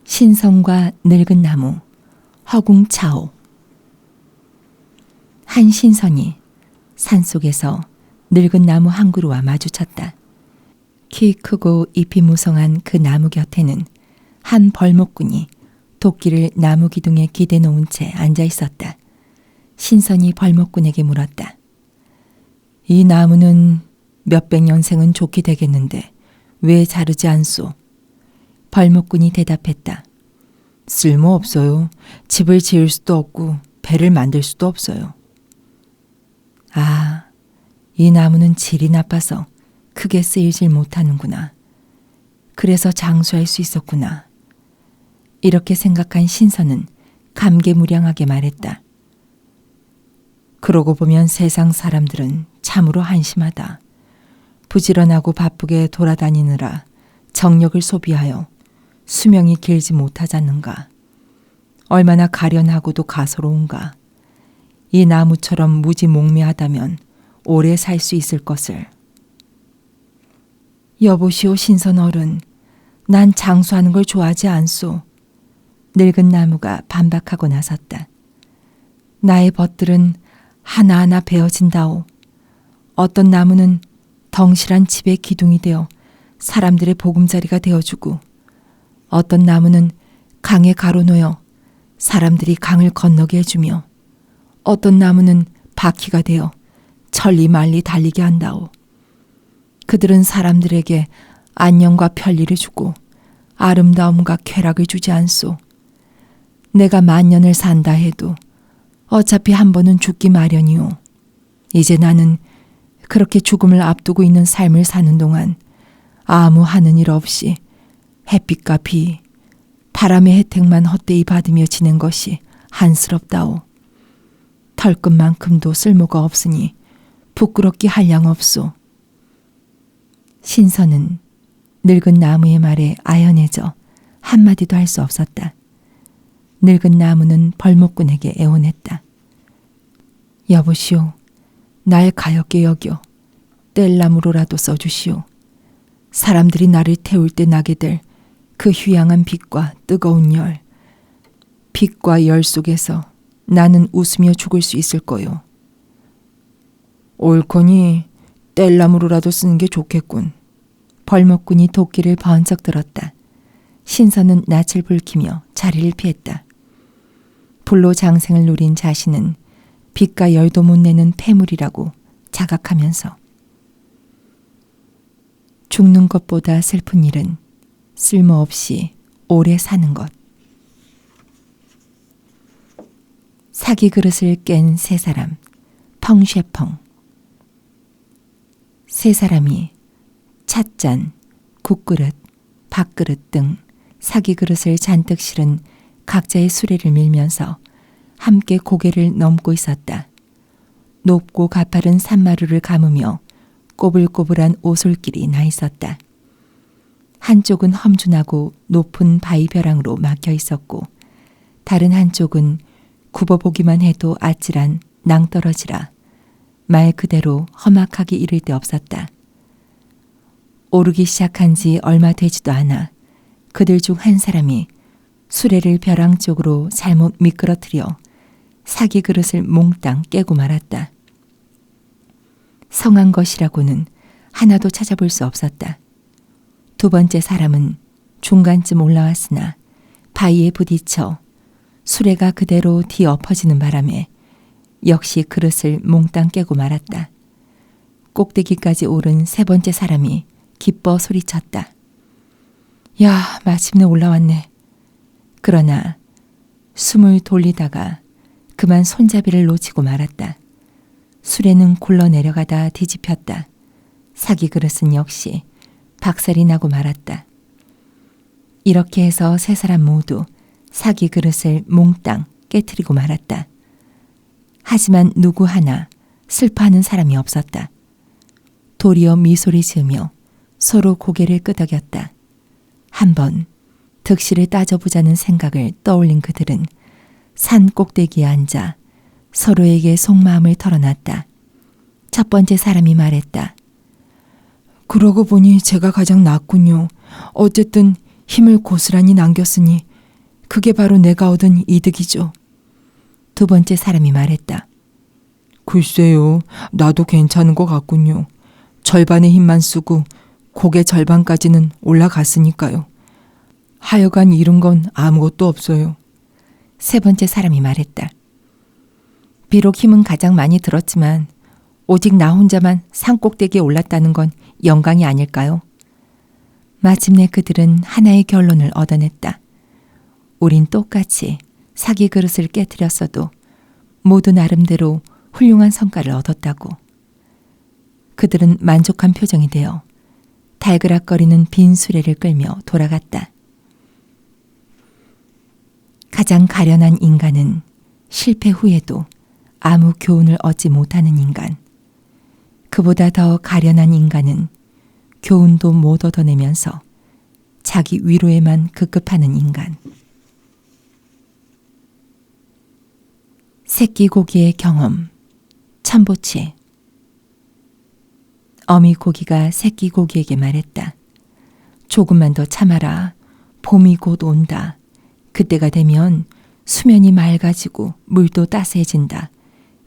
신성과 늙은 나무, 허궁차오. 한 신선이 산속에서 늙은 나무 한 그루와 마주쳤다. 키 크고 잎이 무성한 그 나무 곁에는 한 벌목꾼이 도끼를 나무 기둥에 기대 놓은 채 앉아 있었다. 신선이 벌목꾼에게 물었다. 이 나무는 몇백 년생은 좋게 되겠는데 왜 자르지 않소? 벌목꾼이 대답했다. 쓸모없어요. 집을 지을 수도 없고 배를 만들 수도 없어요. 아, 이 나무는 질이 나빠서 크게 쓰이질 못하는구나. 그래서 장수할 수 있었구나. 이렇게 생각한 신선은 감개무량하게 말했다. 그러고 보면 세상 사람들은 참으로 한심하다. 부지런하고 바쁘게 돌아다니느라 정력을 소비하여 수명이 길지 못하잖는가. 얼마나 가련하고도 가소로운가. 이 나무처럼 무지몽매하다면 오래 살 수 있을 것을. 여보시오 신선 어른, 난 장수하는 걸 좋아하지 않소. 늙은 나무가 반박하고 나섰다. 나의 벗들은 하나하나 베어진다오. 어떤 나무는 덩실한 집의 기둥이 되어 사람들의 보금자리가 되어주고, 어떤 나무는 강에 가로놓여 사람들이 강을 건너게 해주며, 어떤 나무는 바퀴가 되어 천리 만리 달리게 한다오. 그들은 사람들에게 안녕과 편리를 주고 아름다움과 쾌락을 주지 않소. 내가 만년을 산다 해도 어차피 한 번은 죽기 마련이오. 이제 나는 그렇게 죽음을 앞두고 있는 삶을 사는 동안 아무 하는 일 없이 햇빛과 비, 바람의 혜택만 헛되이 받으며 지낸 것이 한스럽다오. 털끝만큼도 쓸모가 없으니 부끄럽기 한량 없소. 신선은 늙은 나무의 말에 아연해져 한마디도 할 수 없었다. 늙은 나무는 벌목꾼에게 애원했다. 여보시오, 날 가엾게 여겨 뗄나무로라도 써주시오. 사람들이 나를 태울 때 나게 될 그 휴양한 빛과 뜨거운 열, 빛과 열 속에서 나는 웃으며 죽을 수 있을 거요. 옳거니 뗄나무로라도 쓰는 게 좋겠군. 벌목꾼이 도끼를 번쩍 들었다. 신선은 낯을 붉히며 자리를 피했다. 불로 장생을 누린 자신은 빛과 열도 못 내는 폐물이라고 자각하면서 죽는 것보다 슬픈 일은 쓸모없이 오래 사는 것. 사기 그릇을 깬 세 사람, 펑쉐펑. 세 사람이 찻잔, 국그릇, 밥그릇 등 사기 그릇을 잔뜩 실은 각자의 수레를 밀면서 함께 고개를 넘고 있었다. 높고 가파른 산마루를 감으며 꼬불꼬불한 오솔길이 나 있었다. 한쪽은 험준하고 높은 바위 벼랑으로 막혀 있었고 다른 한쪽은 굽어보기만 해도 아찔한 낭떠러지라 말 그대로 험악하기 이를 데 없었다. 오르기 시작한 지 얼마 되지도 않아 그들 중 한 사람이 수레를 벼랑 쪽으로 잘못 미끄러뜨려 사기 그릇을 몽땅 깨고 말았다. 성한 것이라고는 하나도 찾아볼 수 없었다. 두 번째 사람은 중간쯤 올라왔으나 바위에 부딪혀 수레가 그대로 뒤엎어지는 바람에 역시 그릇을 몽땅 깨고 말았다. 꼭대기까지 오른 세 번째 사람이 기뻐 소리쳤다. 야, 마침내 올라왔네. 그러나 숨을 돌리다가 그만 손잡이를 놓치고 말았다. 수레는 굴러 내려가다 뒤집혔다. 사기 그릇은 역시 박살이 나고 말았다. 이렇게 해서 세 사람 모두 사기 그릇을 몽땅 깨트리고 말았다. 하지만 누구 하나 슬퍼하는 사람이 없었다. 도리어 미소를 지으며 서로 고개를 끄덕였다. 한번 득실을 따져보자는 생각을 떠올린 그들은 산 꼭대기에 앉아 서로에게 속마음을 털어놨다. 첫 번째 사람이 말했다. 그러고 보니 제가 가장 낫군요. 어쨌든 힘을 고스란히 남겼으니 그게 바로 내가 얻은 이득이죠. 두 번째 사람이 말했다. 글쎄요, 나도 괜찮은 것 같군요. 절반의 힘만 쓰고 고개 절반까지는 올라갔으니까요. 하여간 잃은 건 아무것도 없어요. 세 번째 사람이 말했다. 비록 힘은 가장 많이 들었지만 오직 나 혼자만 산꼭대기에 올랐다는 건 영광이 아닐까요? 마침내 그들은 하나의 결론을 얻어냈다. 우린 똑같이 사기 그릇을 깨뜨렸어도 모두 나름대로 훌륭한 성과를 얻었다고. 그들은 만족한 표정이 되어 달그락거리는 빈 수레를 끌며 돌아갔다. 가장 가련한 인간은 실패 후에도 아무 교훈을 얻지 못하는 인간. 그보다 더 가련한 인간은 교훈도 못 얻어내면서 자기 위로에만 급급하는 인간. 새끼 고기의 경험. 참보치. 어미 고기가 새끼 고기에게 말했다. 조금만 더 참아라. 봄이 곧 온다. 그때가 되면 수면이 맑아지고 물도 따스해진다.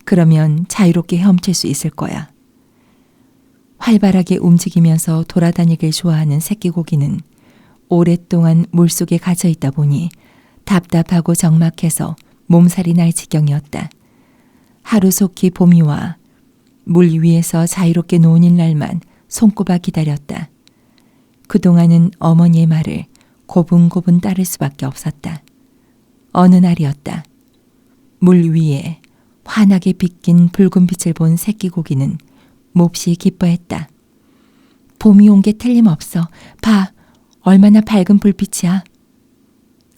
그러면 자유롭게 헤엄칠 수 있을 거야. 활발하게 움직이면서 돌아다니길 좋아하는 새끼 고기는 오랫동안 물속에 갇혀 있다 보니 답답하고 적막해서 몸살이 날 지경이었다. 하루속히 봄이 와 물 위에서 자유롭게 노는 날만 손꼽아 기다렸다. 그동안은 어머니의 말을 고분고분 따를 수밖에 없었다. 어느 날이었다. 물 위에 환하게 비낀 붉은 빛을 본 새끼 고기는 몹시 기뻐했다. 봄이 온 게 틀림없어. 봐, 얼마나 밝은 불빛이야.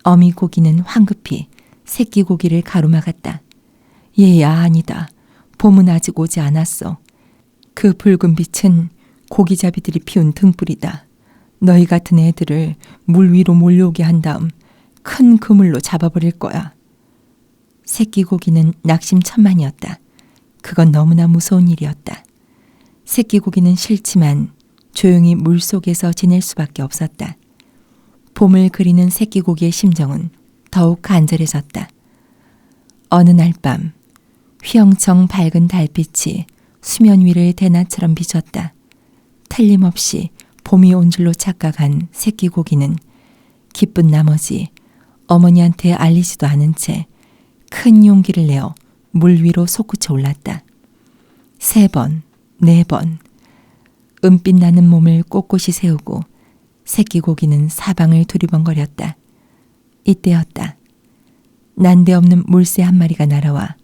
어미 고기는 황급히 새끼 고기를 가로막았다. 얘야, 아니다. 봄은 아직 오지 않았어. 그 붉은 빛은 고기잡이들이 피운 등불이다. 너희 같은 애들을 물 위로 몰려오게 한 다음 큰 그물로 잡아버릴 거야. 새끼 고기는 낙심천만이었다. 그건 너무나 무서운 일이었다. 새끼 고기는 싫지만 조용히 물속에서 지낼 수밖에 없었다. 봄을 그리는 새끼 고기의 심정은 더욱 간절해졌다. 어느 날 밤 휘영청 밝은 달빛이 수면 위를 대낮처럼 비쳤다. 틀림없이 봄이 온 줄로 착각한 새끼 고기는 기쁜 나머지 어머니한테 알리지도 않은 채 큰 용기를 내어 물 위로 솟구쳐 올랐다. 3번, 4번. 은빛 나는 몸을 꼿꼿이 세우고 새끼 고기는 사방을 두리번거렸다. 이때였다. 난데없는 물새 한 마리가 날아와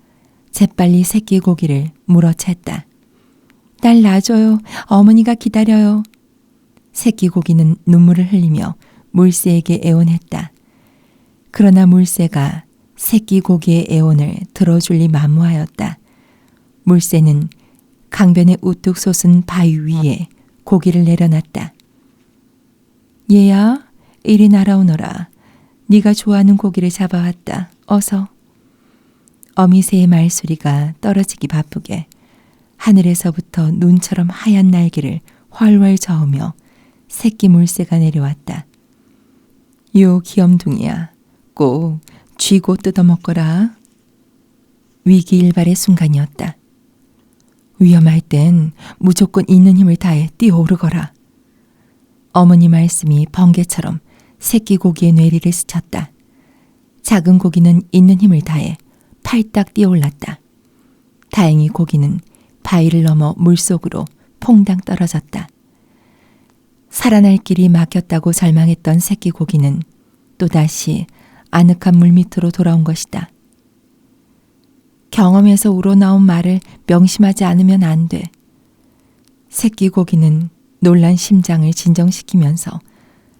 재빨리 새끼 고기를 물어챘다. 날 놔줘요. 어머니가 기다려요. 새끼 고기는 눈물을 흘리며 물새에게 애원했다. 그러나 물새가 새끼 고기의 애원을 들어줄 리 만무하였다. 물새는 강변에 우뚝 솟은 바위 위에 고기를 내려놨다. 얘야, 이리 날아오너라. 네가 좋아하는 고기를 잡아왔다. 어서. 어미새의 말소리가 떨어지기 바쁘게 하늘에서부터 눈처럼 하얀 날개를 훨훨 저으며 새끼 물새가 내려왔다. 요 귀염둥이야. 꼭 쥐고 뜯어먹거라. 위기일발의 순간이었다. 위험할 땐 무조건 있는 힘을 다해 뛰어오르거라. 어머니 말씀이 번개처럼 새끼 고기의 뇌리를 스쳤다. 작은 고기는 있는 힘을 다해 팔딱 뛰어올랐다. 다행히 고기는 바위를 넘어 물속으로 퐁당 떨어졌다. 살아날 길이 막혔다고 절망했던 새끼 고기는 또다시 아늑한 물밑으로 돌아온 것이다. 경험에서 우러나온 말을 명심하지 않으면 안 돼. 새끼 고기는 놀란 심장을 진정시키면서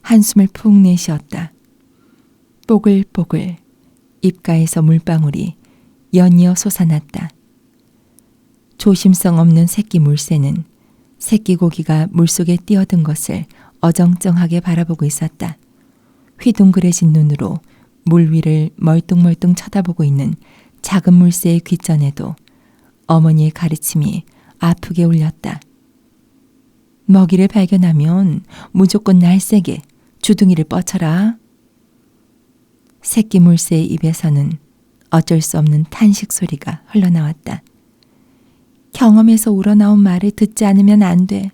한숨을 푹 내쉬었다. 뽀글뽀글 입가에서 물방울이 연이어 솟아났다. 조심성 없는 새끼 물새는 새끼 고기가 물속에 뛰어든 것을 어정쩡하게 바라보고 있었다. 휘둥그레진 눈으로 물 위를 멀뚱멀뚱 쳐다보고 있는 작은 물새의 귓전에도 어머니의 가르침이 아프게 울렸다. 먹이를 발견하면 무조건 날쌔게 주둥이를 뻗쳐라. 새끼 물새의 입에서는 어쩔 수 없는 탄식 소리가 흘러나왔다. 경험에서 우러나온 말을 듣지 않으면 안 돼.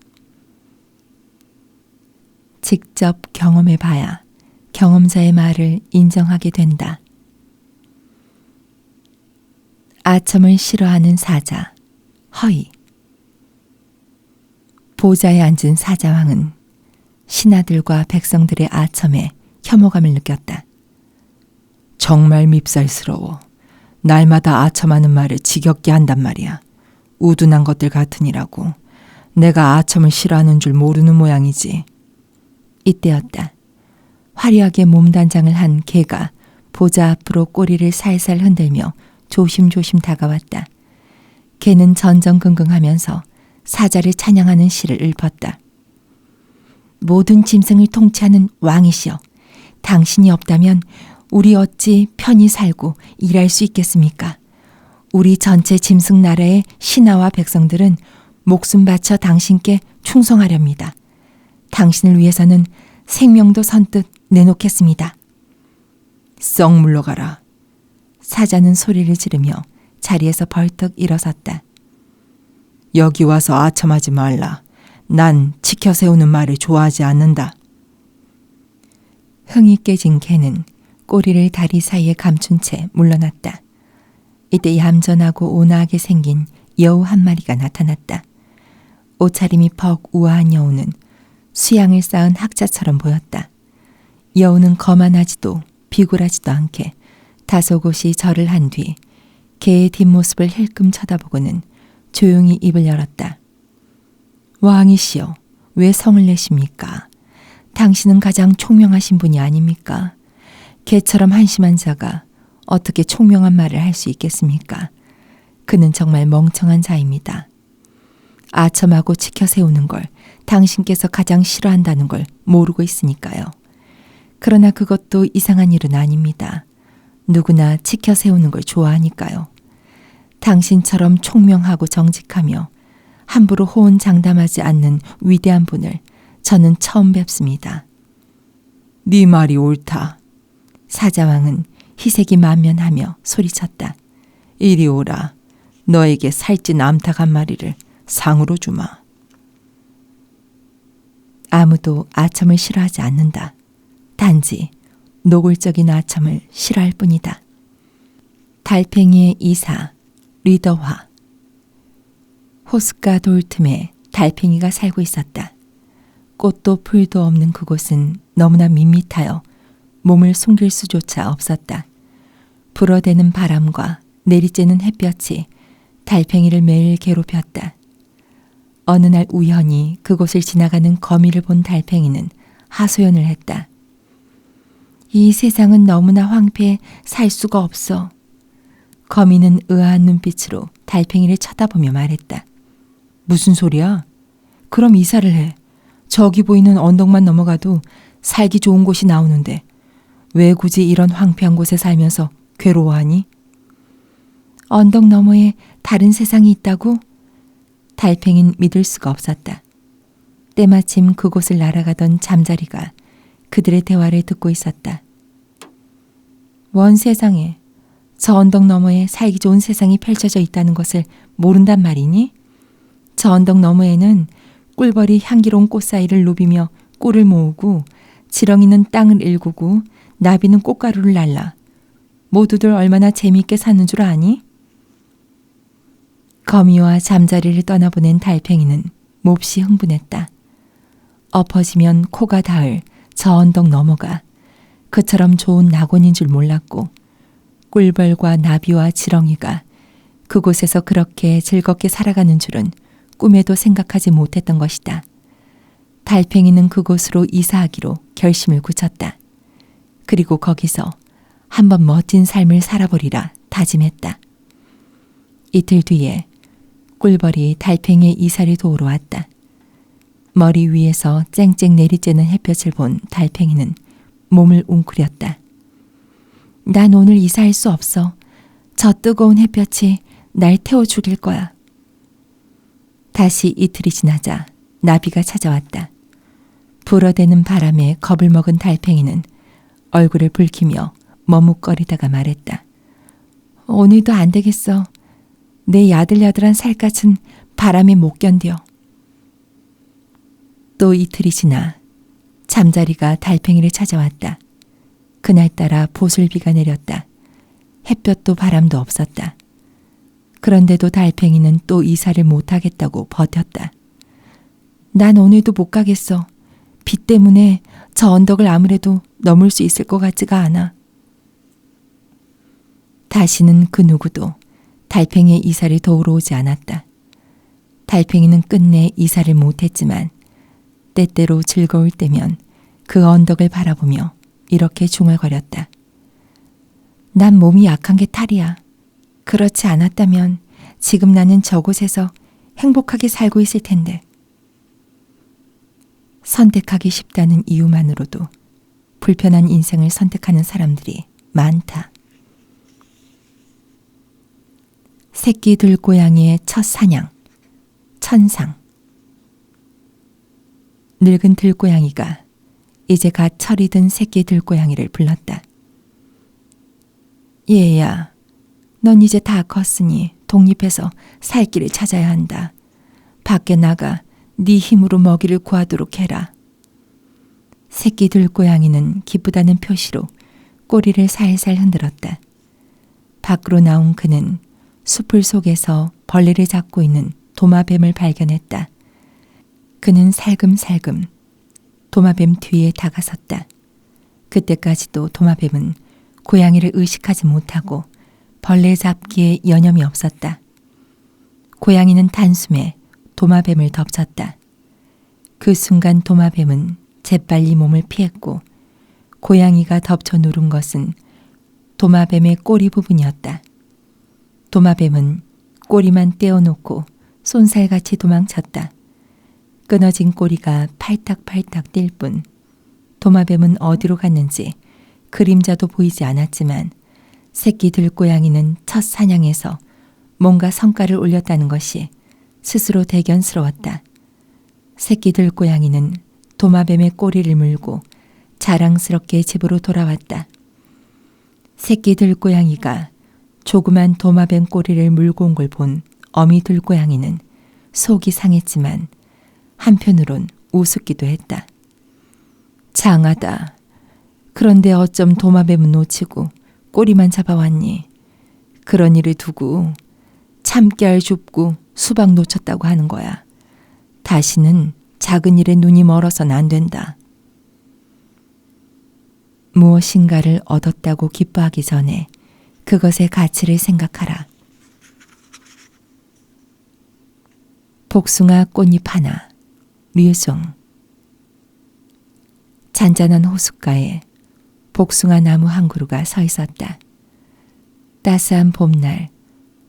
직접 경험해봐야 경험자의 말을 인정하게 된다. 아첨을 싫어하는 사자, 허위. 보좌에 앉은 사자왕은 신하들과 백성들의 아첨에 혐오감을 느꼈다. 정말 밉살스러워. 날마다 아첨하는 말을 지겹게 한단 말이야. 우둔한 것들 같으니라고. 내가 아첨을 싫어하는 줄 모르는 모양이지. 이때였다. 화려하게 몸단장을 한 개가 보좌 앞으로 꼬리를 살살 흔들며 조심조심 다가왔다. 개는 전전긍긍하면서 사자를 찬양하는 시를 읊었다. 모든 짐승을 통치하는 왕이시여, 당신이 없다면 우리 어찌 편히 살고 일할 수 있겠습니까? 우리 전체 짐승 나라의 신하와 백성들은 목숨 바쳐 당신께 충성하렵니다. 당신을 위해서는 생명도 선뜻 내놓겠습니다. 썩 물러가라. 사자는 소리를 지르며 자리에서 벌떡 일어섰다. 여기 와서 아첨하지 말라. 난 지켜 세우는 말을 좋아하지 않는다. 흥이 깨진 개는 꼬리를 다리 사이에 감춘 채 물러났다. 이때 얌전하고 온화하게 생긴 여우 한 마리가 나타났다. 옷차림이 퍽 우아한 여우는 수양을 쌓은 학자처럼 보였다. 여우는 거만하지도 비굴하지도 않게 다소곳이 절을 한 뒤 개의 뒷모습을 힐끔 쳐다보고는 조용히 입을 열었다. 왕이시여, 왜 성을 내십니까? 당신은 가장 총명하신 분이 아닙니까? 개처럼 한심한 자가 어떻게 총명한 말을 할 수 있겠습니까? 그는 정말 멍청한 자입니다. 아첨하고 치켜 세우는 걸 당신께서 가장 싫어한다는 걸 모르고 있으니까요. 그러나 그것도 이상한 일은 아닙니다. 누구나 치켜 세우는 걸 좋아하니까요. 당신처럼 총명하고 정직하며 함부로 호언장담하지 않는 위대한 분을 저는 처음 뵙습니다. 네 말이 옳다. 사자왕은 희색이 만면하며 소리쳤다. 이리 오라. 너에게 살찐 암탉 한 마리를 상으로 주마. 아무도 아첨을 싫어하지 않는다. 단지 노골적인 아첨을 싫어할 뿐이다. 달팽이의 이사 리더화. 호숫가 돌 틈에 달팽이가 살고 있었다. 꽃도 풀도 없는 그곳은 너무나 밋밋하여 몸을 숨길 수조차 없었다. 불어대는 바람과 내리쬐는 햇볕이 달팽이를 매일 괴롭혔다. 어느 날 우연히 그곳을 지나가는 거미를 본 달팽이는 하소연을 했다. 이 세상은 너무나 황폐해 살 수가 없어. 거미는 의아한 눈빛으로 달팽이를 쳐다보며 말했다. 무슨 소리야? 그럼 이사를 해. 저기 보이는 언덕만 넘어가도 살기 좋은 곳이 나오는데 왜 굳이 이런 황폐한 곳에 살면서 괴로워하니? 언덕 너머에 다른 세상이 있다고? 달팽이는 믿을 수가 없었다. 때마침 그곳을 날아가던 잠자리가 그들의 대화를 듣고 있었다. 원 세상에 저 언덕 너머에 살기 좋은 세상이 펼쳐져 있다는 것을 모른단 말이니? 저 언덕 너머에는 꿀벌이 향기로운 꽃 사이를 누비며 꿀을 모으고 지렁이는 땅을 일구고 나비는 꽃가루를 날라 모두들 얼마나 재미있게 사는 줄 아니? 거미와 잠자리를 떠나보낸 달팽이는 몹시 흥분했다. 엎어지면 코가 닿을 저 언덕 너머가 그처럼 좋은 낙원인 줄 몰랐고 꿀벌과 나비와 지렁이가 그곳에서 그렇게 즐겁게 살아가는 줄은 꿈에도 생각하지 못했던 것이다. 달팽이는 그곳으로 이사하기로 결심을 굳혔다. 그리고 거기서 한번 멋진 삶을 살아보리라 다짐했다. 이틀 뒤에 꿀벌이 달팽이의 이사를 도우러 왔다. 머리 위에서 쨍쨍 내리쬐는 햇볕을 본 달팽이는 몸을 웅크렸다. 난 오늘 이사할 수 없어. 저 뜨거운 햇볕이 날 태워 죽일 거야. 다시 이틀이 지나자 나비가 찾아왔다. 불어대는 바람에 겁을 먹은 달팽이는 얼굴을 붉히며 머뭇거리다가 말했다. 오늘도 안 되겠어. 내 야들야들한 살갗은 바람에 못 견뎌. 또 이틀이 지나 잠자리가 달팽이를 찾아왔다. 그날따라 보슬비가 내렸다. 햇볕도 바람도 없었다. 그런데도 달팽이는 또 이사를 못하겠다고 버텼다. 난 오늘도 못 가겠어. 비 때문에 저 언덕을 아무래도 넘을 수 있을 것 같지가 않아. 다시는 그 누구도 달팽이의 이사를 도우러 오지 않았다. 달팽이는 끝내 이사를 못했지만 때때로 즐거울 때면 그 언덕을 바라보며 이렇게 중얼거렸다. 난 몸이 약한 게 탈이야. 그렇지 않았다면 지금 나는 저곳에서 행복하게 살고 있을 텐데. 선택하기 쉽다는 이유만으로도 불편한 인생을 선택하는 사람들이 많다. 새끼 들고양이의 첫 사냥, 천상. 늙은 들고양이가 이제 갓 철이 든 새끼 들고양이를 불렀다. 얘야, 넌 이제 다 컸으니 독립해서 살 길을 찾아야 한다. 밖에 나가 네 힘으로 먹이를 구하도록 해라. 새끼 들고양이는 기쁘다는 표시로 꼬리를 살살 흔들었다. 밖으로 나온 그는 숲을 속에서 벌레를 잡고 있는 도마뱀을 발견했다. 그는 살금살금 도마뱀 뒤에 다가섰다. 그때까지도 도마뱀은 고양이를 의식하지 못하고 벌레 잡기에 여념이 없었다. 고양이는 단숨에 도마뱀을 덮쳤다. 그 순간 도마뱀은 재빨리 몸을 피했고 고양이가 덮쳐 누른 것은 도마뱀의 꼬리 부분이었다. 도마뱀은 꼬리만 떼어놓고 쏜살같이 도망쳤다. 끊어진 꼬리가 팔딱팔딱 뛸 뿐 도마뱀은 어디로 갔는지 그림자도 보이지 않았지만 새끼 들고양이는 첫 사냥에서 뭔가 성과를 올렸다는 것이 스스로 대견스러웠다. 새끼 들고양이는 도마뱀의 꼬리를 물고 자랑스럽게 집으로 돌아왔다. 새끼 들고양이가 조그만 도마뱀 꼬리를 물고 온 걸 본 어미 들고양이는 속이 상했지만 한편으론 우습기도 했다. 장하다. 그런데 어쩜 도마뱀은 놓치고 꼬리만 잡아왔니? 그런 일을 두고 참깨알 줍고 수박 놓쳤다고 하는 거야. 다시는 작은 일에 눈이 멀어서는 안 된다. 무엇인가를 얻었다고 기뻐하기 전에 그것의 가치를 생각하라. 복숭아 꽃잎 하나, 류송. 잔잔한 호숫가에 복숭아 나무 한 그루가 서 있었다. 따스한 봄날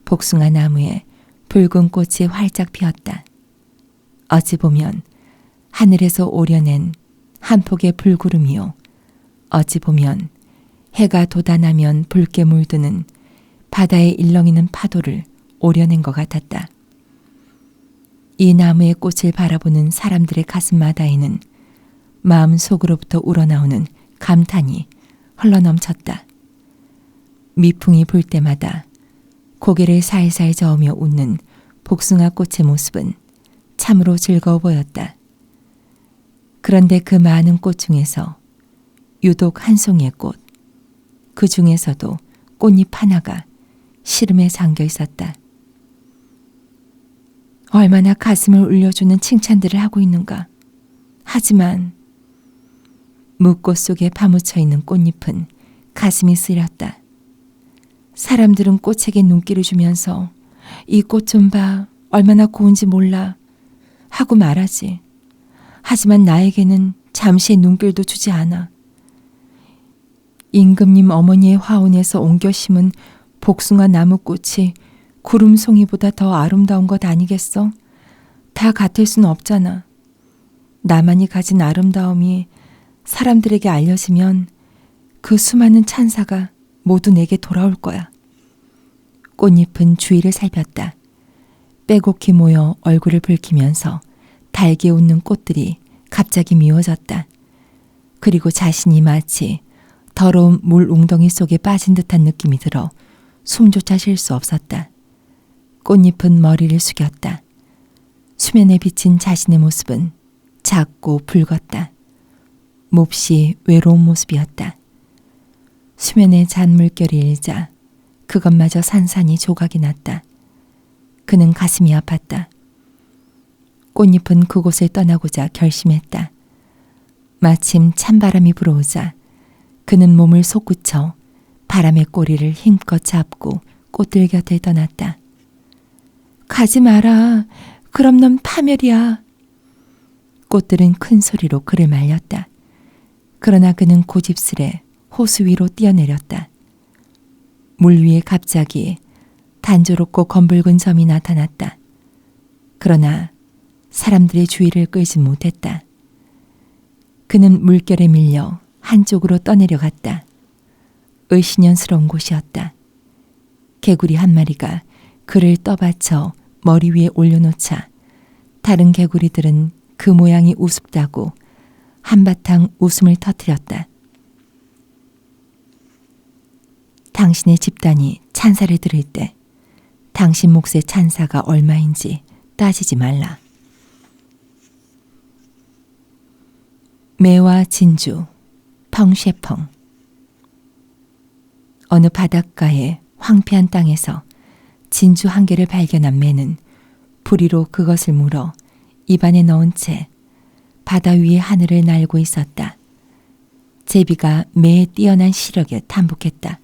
복숭아 나무에 붉은 꽃이 활짝 피었다. 어찌 보면 하늘에서 오려낸 한 폭의 불구름이요, 어찌 보면 해가 돋아나면 붉게 물드는 바다에 일렁이는 파도를 오려낸 것 같았다. 이 나무의 꽃을 바라보는 사람들의 가슴마다에는 마음속으로부터 우러나오는 감탄이 흘러넘쳤다. 미풍이 불 때마다 고개를 살살 저으며 웃는 복숭아 꽃의 모습은 참으로 즐거워 보였다. 그런데 그 많은 꽃 중에서 유독 한 송이의 꽃, 그 중에서도 꽃잎 하나가 시름에 잠겨 있었다. 얼마나 가슴을 울려주는 칭찬들을 하고 있는가. 하지만 묵꽃 속에 파묻혀 있는 꽃잎은 가슴이 쓰렸다. 사람들은 꽃에게 눈길을 주면서 이 꽃 좀 봐, 얼마나 고운지 몰라 하고 말하지. 하지만 나에게는 잠시의 눈길도 주지 않아. 임금님 어머니의 화원에서 옮겨 심은 복숭아 나무꽃이 구름송이보다 더 아름다운 것 아니겠어? 다 같을 수는 없잖아. 나만이 가진 아름다움이 사람들에게 알려지면 그 수많은 찬사가 모두 내게 돌아올 거야. 꽃잎은 주위를 살폈다. 빼곡히 모여 얼굴을 붉히면서 달게 웃는 꽃들이 갑자기 미워졌다. 그리고 자신이 마치 더러운 물 웅덩이 속에 빠진 듯한 느낌이 들어 숨조차 쉴 수 없었다. 꽃잎은 머리를 숙였다. 수면에 비친 자신의 모습은 작고 붉었다. 몹시 외로운 모습이었다. 수면에 잔 물결이 일자 그것마저 산산이 조각이 났다. 그는 가슴이 아팠다. 꽃잎은 그곳을 떠나고자 결심했다. 마침 찬바람이 불어오자 그는 몸을 솟구쳐 바람의 꼬리를 힘껏 잡고 꽃들 곁에 떠났다. 가지 마라. 그럼 넌 파멸이야. 꽃들은 큰 소리로 그를 말렸다. 그러나 그는 고집스레 호수 위로 뛰어내렸다. 물 위에 갑자기 단조롭고 검붉은 점이 나타났다. 그러나 사람들의 주의를 끌진 못했다. 그는 물결에 밀려 한쪽으로 떠내려갔다. 을씨년스러운 곳이었다. 개구리 한 마리가 그를 떠받쳐 머리 위에 올려놓자 다른 개구리들은 그 모양이 우습다고 한바탕 웃음을 터뜨렸다. 당신의 집단이 찬사를 들을 때 당신 몫의 찬사가 얼마인지 따지지 말라. 매와 진주, 펑쉐펑. 어느 바닷가의 황폐한 땅에서 진주 한 개를 발견한 매는 부리로 그것을 물어 입안에 넣은 채 바다 위의 하늘을 날고 있었다. 제비가 매의 뛰어난 시력에 탐복했다.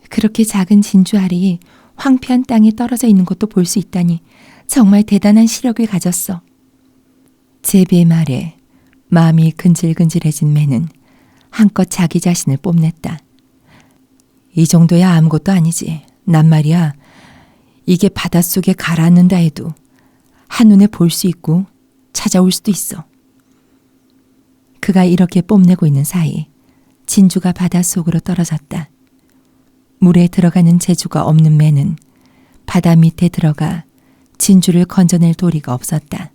그렇게 작은 진주알이 황폐한 땅에 떨어져 있는 것도 볼 수 있다니 정말 대단한 시력을 가졌어. 제비의 말에 마음이 근질근질해진 매는 한껏 자기 자신을 뽐냈다. 이 정도야 아무것도 아니지. 난 말이야. 이게 바닷속에 가라앉는다 해도 한눈에 볼 수 있고 찾아올 수도 있어. 그가 이렇게 뽐내고 있는 사이 진주가 바닷속으로 떨어졌다. 물에 들어가는 재주가 없는 매는 바다 밑에 들어가 진주를 건져낼 도리가 없었다.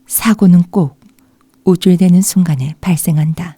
사고는 꼭 우쭐대는 순간에 발생한다.